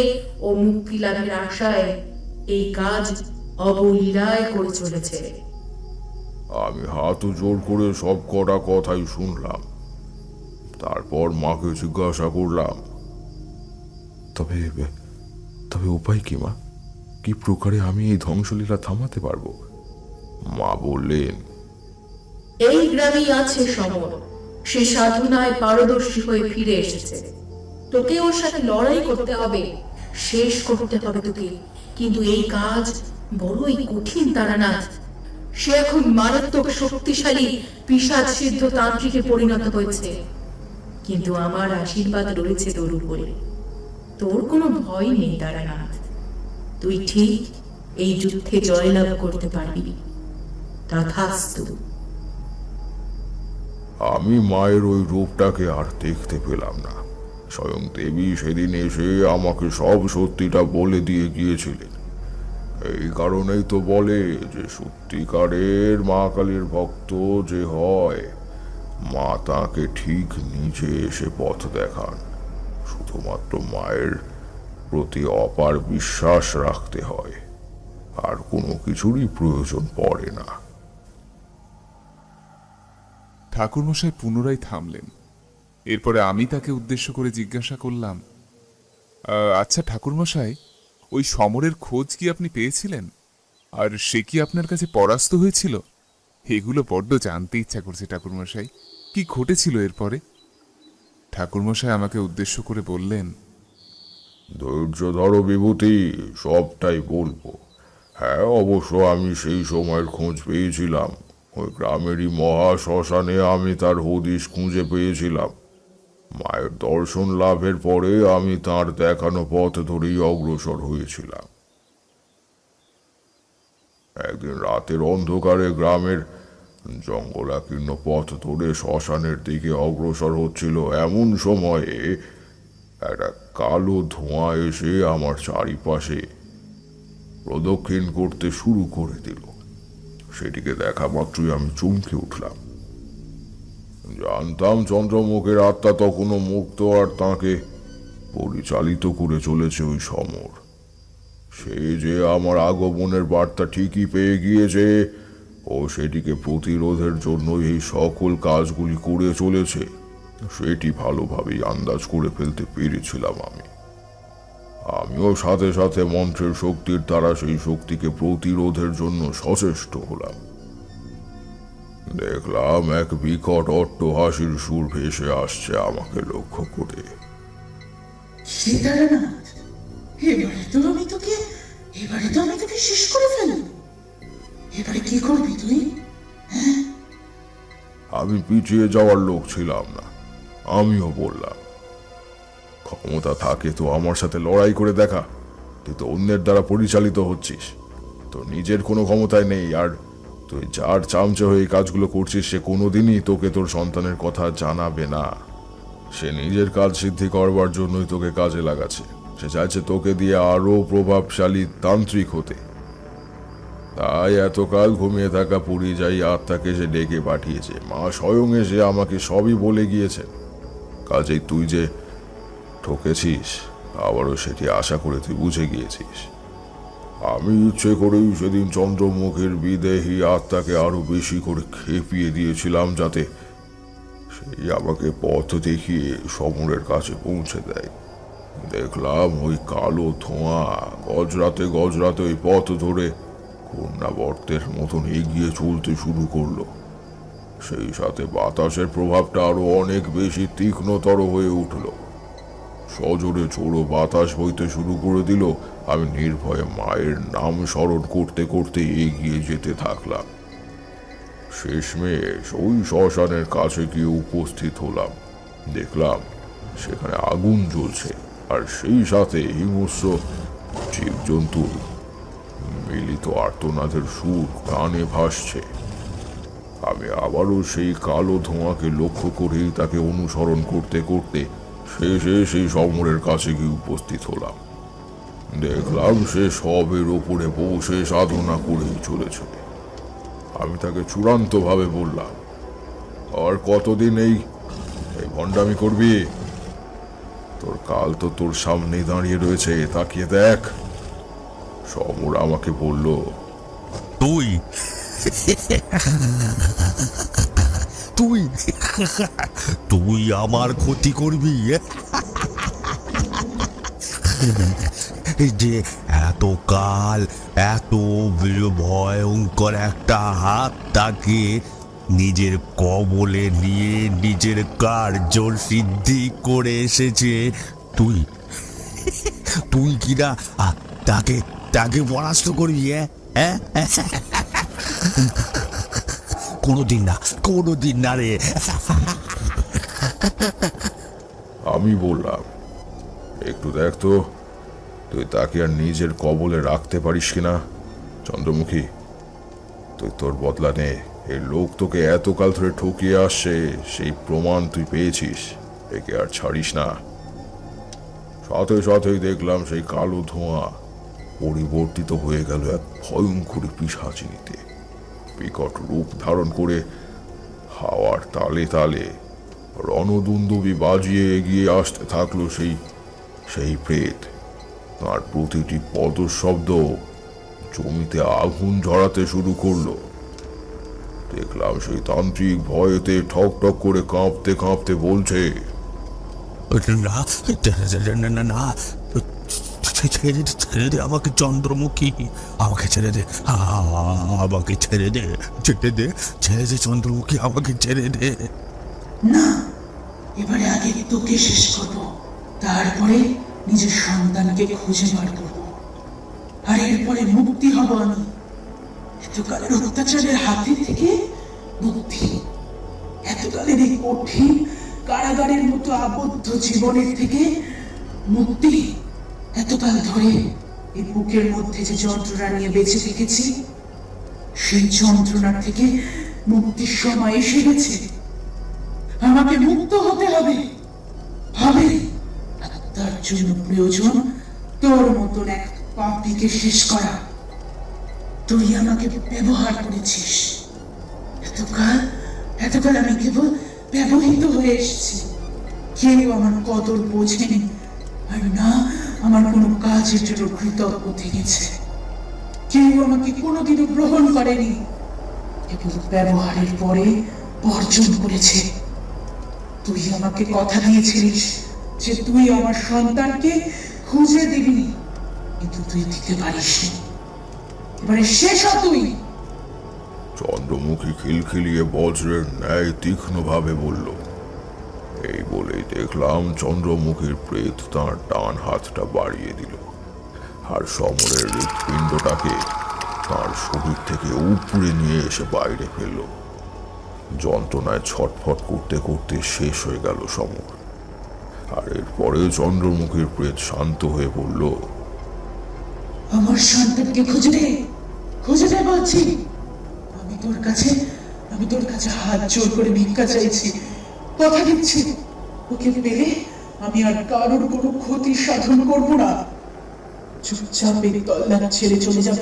ও মুক্তি লাভের আশায় এই কাজ অবলীলায় করে চলেছে। আমি হাত জোর করে সব কটা কথাই শুনলাম। তারপর মাকে জিজ্ঞাসা করলাম, তবে তবে উপায় কি মা? কি প্রকারে আমি এই ধ্বংসলীলা থামাতে পারবো? মা বললেন, এই গ্রামেই আছে সমর। সে সাধনায় পারদর্শী হয়ে ফিরে এসেছে। তোকে ওর সাথে লড়াই করতে হবে, শেষ করতে হবে তোকে। কিন্তু এই কাজ বড়ই কঠিন তারানাথ। সে এখন মারাত্মক শক্তিশালী পিশাচ সিদ্ধ তান্ত্রিকে পরিণত হয়েছে, কিন্তু আমার আশীর্বাদ রয়েছে তোর উপরে। তোর কোনো ভয় নেই তারানাথ, তুই ঠিক এই যুদ্ধে জয়লাভ করতে পারবি। তথাস্তু। আমি মায়ের ওই রূপটাকে আর দেখতে পেলাম না। স্বয়ং দেবী সেদিন এসে আমাকে সব সত্যিটা বলে দিয়ে গিয়েছিলেন। এই কারণেই তো বলে যে সত্যিকারের মা কালীর ভক্ত যে হয়, মা তাকে ঠিক নিজে এসে পথ দেখান। শুধুমাত্র মায়ের প্রতি অপার বিশ্বাস রাখতে হয়, আর কোনো কিছুরই প্রয়োজন পড়ে না। ঠাকুরমশাই পুনরায় থামলেন। এরপরে আমি তাকে উদ্দেশ্য করে জিজ্ঞাসা করলাম, আচ্ছা ঠাকুরমশাই, ওই সমরের খোঁজ কি আপনি পেয়েছিলেন? আর সে কি আপনার কাছে পরাস্ত হয়েছিল? এগুলো বড্ড জানতে ইচ্ছা করছে ঠাকুরমশাই, কি ঘটেছিল এরপরে? ঠাকুরমশাই আমাকে উদ্দেশ্য করে বললেন, ধৈর্য ধরো বিভূতি, সবটাই বলবো। হ্যাঁ, অবশ্য আমি সেই সময়ের খোঁজ পেয়েছিলাম। ওই গ্রামেরই মহা শ্মশানে আমি তার হদিশ খুঁজে পেয়েছিলাম। মায়ের দর্শন লাভের পরে আমি তার দেখানো পথ ধরেই অগ্রসর হয়েছিলাম। একদিন রাতের অন্ধকারে গ্রামের জঙ্গলাকীর্ণ পথ ধরে শ্মশানের দিকে অগ্রসর হচ্ছিল এমন সময়ে একটা কালো ধোঁয়া এসে আমার চারিপাশে প্রদক্ষিণ করতে শুরু করে দিল। সেটিকে দেখা মাত্রই আমি চমকে উঠলাম। জানতাম চন্দ্রমুখের আত্মা তখনও মুক্ত, আর তাকে পরিচালিত করে চলেছে ওই সমর। সে যে আমার আগমনের বার্তা ঠিকই পেয়ে গিয়েছে ও সেটিকে প্রতিরোধের জন্য এই সকল কাজগুলি করে চলেছে, সেটি ভালোভাবেই আন্দাজ করে ফেলতে পেরেছিলাম আমিও সাথে সাথে মন্ত্রের শক্তির দ্বারা সেই শক্তিকে প্রতিরোধের জন্য সচেষ্ট হলাম। দেখলাম এক বিকট অট্টহাসির সুর ভেসে আসছে আমাকে লক্ষ্য করে। তারানাথ, এবারে তো আমি তোকে শেষ করে ফেলব। এবারে কি করবি তুই? আমি পিছিয়ে যাওয়ার লোক ছিলাম না। আমিও বললাম, ক্ষমতা থাকে তো আমার সাথে লড়াই করে দেখা। তুই তো অন্যের দ্বারা পরিচালিত হচ্ছিস, তোর নিজের কোনো ক্ষমতায় নেই। আর তুই যার চামচে হয়ে এই কাজগুলো করছিস, সে কোনোদিনই তোকে তোর সন্তানের কথা জানাবে না। সে নিজের কাজ সিদ্ধি করবার জন্যই তোকে কাজে লাগাচ্ছে। সে চাইছে তোকে দিয়ে আরো প্রভাবশালী তান্ত্রিক হতে। তাই এতকাল ঘুমিয়ে থাকা পরিযায়ী আত্মাকে সে ডেকে পাঠিয়েছে। মা স্বয়ং এসে আমাকে সবই বলে গিয়েছেন। কাজেই তুই যে ঠকেছিস, আবারও সেটি আশা করে তুই বুঝে গিয়েছিস। আমি ইচ্ছে করেই সেদিন চন্দ্রমুখের বিদেহী আত্মাকে আরো বেশি করে খেপিয়ে দিয়েছিলাম, যাতে সেই আমাকে পথ দেখিয়ে সমরের কাছে পৌঁছে দেয়। দেখলাম ওই কালো ধোঁয়া গজরাতে গজরাতে ওই পথ ধরে কন্যাবর্তের মতন এগিয়ে চলতে শুরু করলো। সেই সাথে বাতাসের প্রভাবটা আরো অনেক বেশি তীক্ষ্ণতর হয়ে উঠল। সজোরে ঝোড়ো বাতাস বইতে শুরু করে দিল। আমি নির্ভয়ে মায়ের নাম স্মরণ করতে করতে এগিয়ে যেতে থাকলাম। শেষমেশ ওই শ্মশানের কাছে গিয়ে উপস্থিত হলাম। দেখলাম সেখানে আগুন জ্বলছে, আর সেই সাথে হিংস্র জীবজন্তুর মিলিত আর্তনাদের সুর কানে ভাসছে। আমি আবারও সেই কালো ধোঁয়াকে লক্ষ্য করেই তাকে অনুসরণ করতে করতে শেষে সেই সমরের কাছে গিয়ে উপস্থিত হলাম। দেখলাম সে সবের ওপরে বসে সাধনা করেই চলেছে। আমি তাকে চূড়ান্তভাবে বললাম, আর কতদিন এই ভণ্ডামি করবি? তোর কাল তো তোর সামনেই দাঁড়িয়ে রয়েছে, তাকিয়ে দেখ। সমর আমাকে বলল, তুই তুই তুই আমার ক্ষতি করবি? যে এতকাল এত ভয়ঙ্কর একটা হাত তাকে নিজের কবলে নিয়ে নিজের কার্য সিদ্ধি করে এসেছে, তুই তুই কিনা তাকে তাকে পরাস্ত করবি? কোনোদিন না রে। আমি বললাম, একটু দেখ তো তুই তাকে আর নিজের কবলে রাখতে পারিস কিনা। চন্দ্রমুখী, তুই তোর বদলা নে। এই লোক তোকে এতকাল ধরে ঠকিয়ে আসছে, সেই প্রমাণ তুই পেয়েছিস, একে আর ছাড়িস না। সাথে সাথেই দেখলাম সেই কালো ধোঁয়া পরিবর্তিত হয়ে গেল এক ভয়ঙ্কর পিশাচিনীতে। বিকট রূপ ধারণ করে হাওয়ার তালে তালে রণদুন্দুবি বাজিয়ে এগিয়ে আসতে থাকলো সেই প্রেত। তার প্রতিটি পদশব্দ জমিতে আগুন ঝরাতে শুরু করলো। দেখলাম সেই তান্ত্রিক ভয়েতে ঠক ঠক করে কাঁপতে কাঁপতে বলছে, না, ছেড়ে দে আমাকে চন্দ্রমুখী, আমাকে ছেড়ে দে, আমাকে ছেড়ে দে চন্দ্রমুখী, আমাকে ছেড়ে দে। না, এবারে আগে তোকে শেষ করব, তারপরে নিজের সন্তানকে খুঁজে বার করব, আর এরপরে মুক্তি হব আমি। এতকালের অত্যাচারের হাতে থেকে মুক্তি, এতকালের এই কঠিন কারাগারের মতো আবদ্ধ জীবনের থেকে মুক্তি। এতকাল ধরে এই বুকের মধ্যে যে যন্ত্রণা নিয়ে বেঁচে থেকেছি, সেই যন্ত্রণা থেকে মুক্তির সময় এসে গেছে। আমাকে মুক্ত হতে হবে। আর তার জন্য প্রয়োজন তোর মতন এক পাপীকে শেষ করা। তুই আমাকে ব্যবহার করেছিস। এতকাল আমি কেবল ব্যবহৃত হয়ে এসেছি। কেউ আমার কদর বোঝেনি, আর না আমার কোনো কাজের জন্য কৃতজ্ঞ থেকেছে। কেউ আমাকে কোনোদিনও গ্রহণ করেনি, কেবল ব্যবহারের পরে বর্জন করেছে। তুই আমাকে কথা দিয়েছিলিস যে তুই আমার সন্তানকে খুঁজে দিবি, কিন্তু তুই দিতে পারিসনি। এবারে শেষ হ তুই। চন্দ্রমুখী খিলখিলিয়ে বজ্রের ন্যায় তীক্ষ্ণভাবে বলল। এই বলেই দেখলাম চন্দ্রমুখীর প্রেত তাঁর ডান হাতটা বাড়িয়ে দিল, আর সমরের হৃৎপিণ্ডটাকে তাঁর শরীর থেকে উপড়ে নিয়ে এসে বাইরে ফেলল। যন্ত্রণায় ছটফট করতে করতে শেষ হয়ে গেল সমর। আর এরপরে চন্দ্রমুখীর প্রেত শান্ত হয়ে বলল, আমার সন্তানকে খুঁজে দে বলছি। আমি তোর কাছে হাত জোর করে ভিক্ষা চাইছি, কথা দিচ্ছি, ওকে পেলে আমি আর কারোর কোনো ক্ষতি সাধন করব না। চুপচাপ এই তল্লাট ছেড়ে চলে যাব।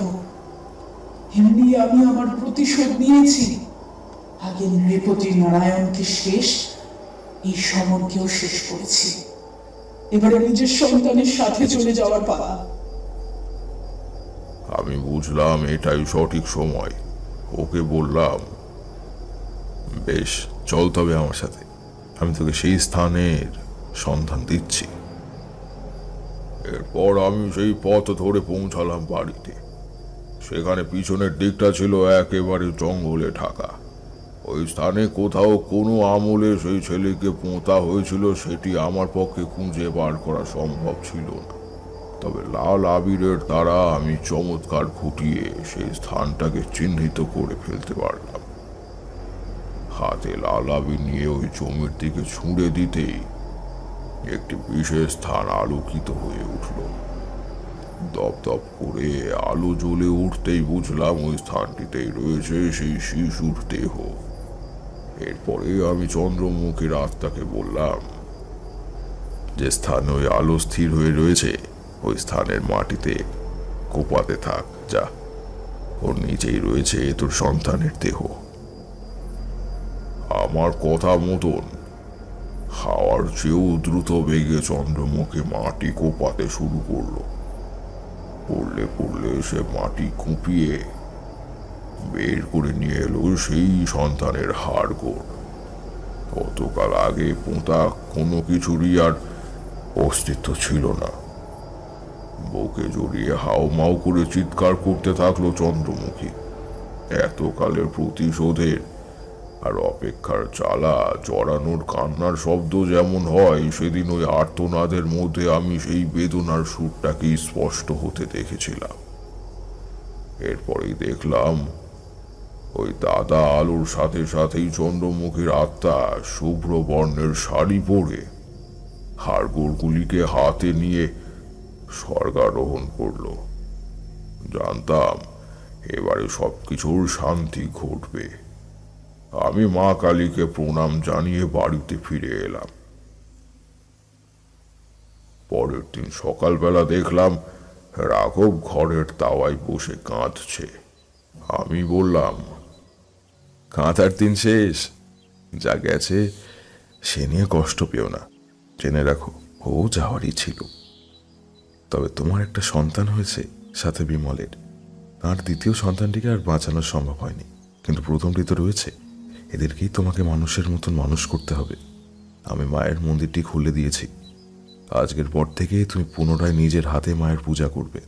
এমনি আমি আমার প্রতিশোধ নিয়েছি। আগে নৃপতি নারায়ণকে শেষ, এই সমরকেও শেষ করেছি। এবারে নিজের সন্তানের সাথে চলে যাওয়ার পালা। আমি বুঝলাম এটাই সঠিক সময়। ওকে বললাম, বেশ, চল তবে আমার সাথে, আমি তোকে সেই স্থানের সন্ধান দিচ্ছি। এরপর আমি সেই পথ ধরে পৌঁছালাম বাড়িতে। সেখানে পিছনের দিকটা ছিল একেবারে জঙ্গলে ঢাকা। ওই স্থানে কোথাও কোনো আমলে সেই ছেলেকে পোঁতা হয়েছিল সেটি আমার পক্ষে খুঁজে বার করা সম্ভব ছিল না। তবে লাল আবিরের দ্বারা আমি চমৎকার ফুটিয়ে সেই স্থানটাকে চিহ্নিত করে ফেলতে পারলাম। হাতে লাল আবির নিয়ে ওই জমির দিকে ছুঁড়ে দিতেই একটি বিশেষ স্থান আলোকিত হয়ে উঠল। দপদপ করে আলো জ্বলে উঠতেই বুঝলাম ওই স্থানটিতেই রয়েছে সেই শিশুর দেহ। এরপরে আমি চন্দ্রমুখীর আত্মাকে বললাম, যে স্থানে ওই আলো স্থির হয়ে রয়েছে ওই স্থানের মাটিতে কোপাতে থাক, যা, ওর নিচেই রয়েছে তোর সন্তানের দেহ। আমার কথা মতন হাওয়ার চেয়েও দ্রুত বেগে চন্দ্রমুখী মাটি কোপাতে শুরু করলো। পড়লে সে মাটি কুপিয়ে বের করে নিয়ে এলো সেই সন্তানের হাড়গোড়। অতকাল আগে পোঁতা কোনো কিছুরই আর অস্তিত্ব ছিল না। বুকে জড়িয়ে হাউমাউ করে চিৎকার করতে থাকলো চন্দ্রমুখী। এতকালের প্রতিশোধের আর অপেক্ষার জ্বালা, জড়ানোর কান্নার শব্দ যেমন হয়, সেদিন ওই আর্তনাদের মধ্যে আমি সেই বেদনার সুরটাকেই স্পষ্ট হতে দেখেছিলাম। এরপরেই দেখলাম ওই দাদা আলোর সাথে সাথেই চন্দ্রমুখীর আত্মা শুভ্র বর্ণের শাড়ি পরে হাড়গোড়গুলিকে হাতে নিয়ে স্বর্গারোহণ করল। জানতাম এবারে সবকিছুর শান্তি ঘটবে। আমি মা কালীকে প্রণাম জানিয়ে বাড়িতে ফিরে এলাম। পরের দিন সকালবেলা দেখলাম রাঘব ঘরের তাওয়ায় বসে কাঁদছে। আমি বললাম, কাঁথার দিন শেষ, যা গেছে সে নিয়ে কষ্ট পেও না। জেনে রাখো, ও যাওয়ারই ছিল। তবে তোমার একটা সন্তান হয়েছে সাথে বিমলের। তার দ্বিতীয় সন্তানটিকে আর বাঁচানো সম্ভব হয়নি, কিন্তু প্রথমটি তো রয়েছে। এদেরকেই তোমাকে মানুষের মতন মানুষ করতে হবে। আমি মায়ের মন্দিরটি খুলে দিয়েছি। আজকের পর থেকে তুমি পুনরায় নিজের হাতে মায়ের পূজা করবে।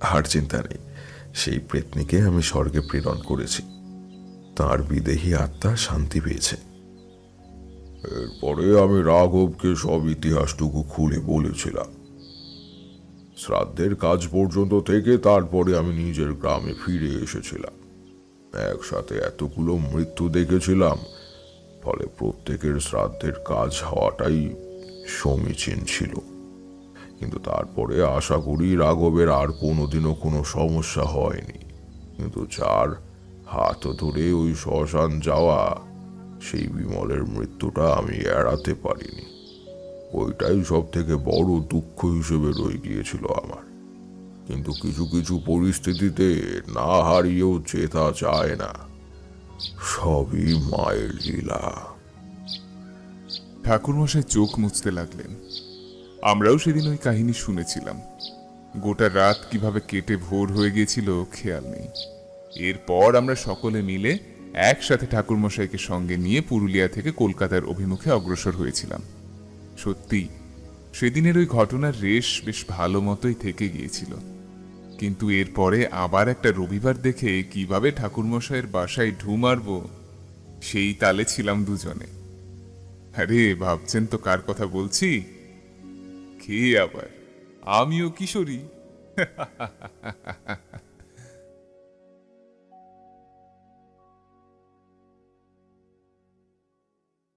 আর চিন্তা নেই, সেই প্রেতনীকে আমি স্বর্গে প্রেরণ করেছি। তার বিদেহী আত্মা শান্তি পেয়েছে। এরপরে আমি রাঘবকে সব ইতিহাসটুকু খুলে বলেছিলাম। শ্রাদ্ধের কাজ পর্যন্ত থেকে তারপরে আমি নিজের গ্রামে ফিরে এসেছিলাম। একসাথে এতগুলো মৃত্যু দেখেছিলাম, ফলে প্রত্যেকের শ্রাদ্ধের কাজ হওয়াটাই সমীচীন ছিল। কিন্তু তারপরে আশা করি রাঘবের আর কোনোদিনও কোনো সমস্যা হয়নি। কিন্তু যার হাত ধরে ওই শ্মশান যাওয়া, সেই বিমলের মৃত্যুটা আমি এড়াতে পারিনি। ওইটাই সব থেকে বড় দুঃখ হিসেবে রয়ে গিয়েছিল আমার। কিন্তু কিছু কিছু পরিস্থিতিতে না হারিয়েও জেতা যায় না। সবই মায়ের লীলা। ঠাকুরমশাই চোখ মুছতে লাগলেন। আমরাও সেদিন ওই কাহিনী শুনেছিলাম। গোটা রাত কিভাবে কেটে ভোর হয়ে গিয়েছিল খেয়াল নেই। এরপর আমরা সকলে মিলে একসাথে ঠাকুরমশাইকে সঙ্গে নিয়ে পুরুলিয়া থেকে কলকাতার অভিমুখে অগ্রসর হয়েছিলাম। সত্যি সেদিনের ওই ঘটনার রেশ বেশ ভালো মতোই থেকে গিয়েছিল। কিন্তু এরপরে আবার একটা রবিবার দেখে কিভাবে ঠাকুরমশাইয়ের বাসায় ঢু মারব, সেই তালে ছিলাম দুজনে। আরে ভাবছেন তো কার কথা বলছি? কে আবার? আমিও কিশোরী।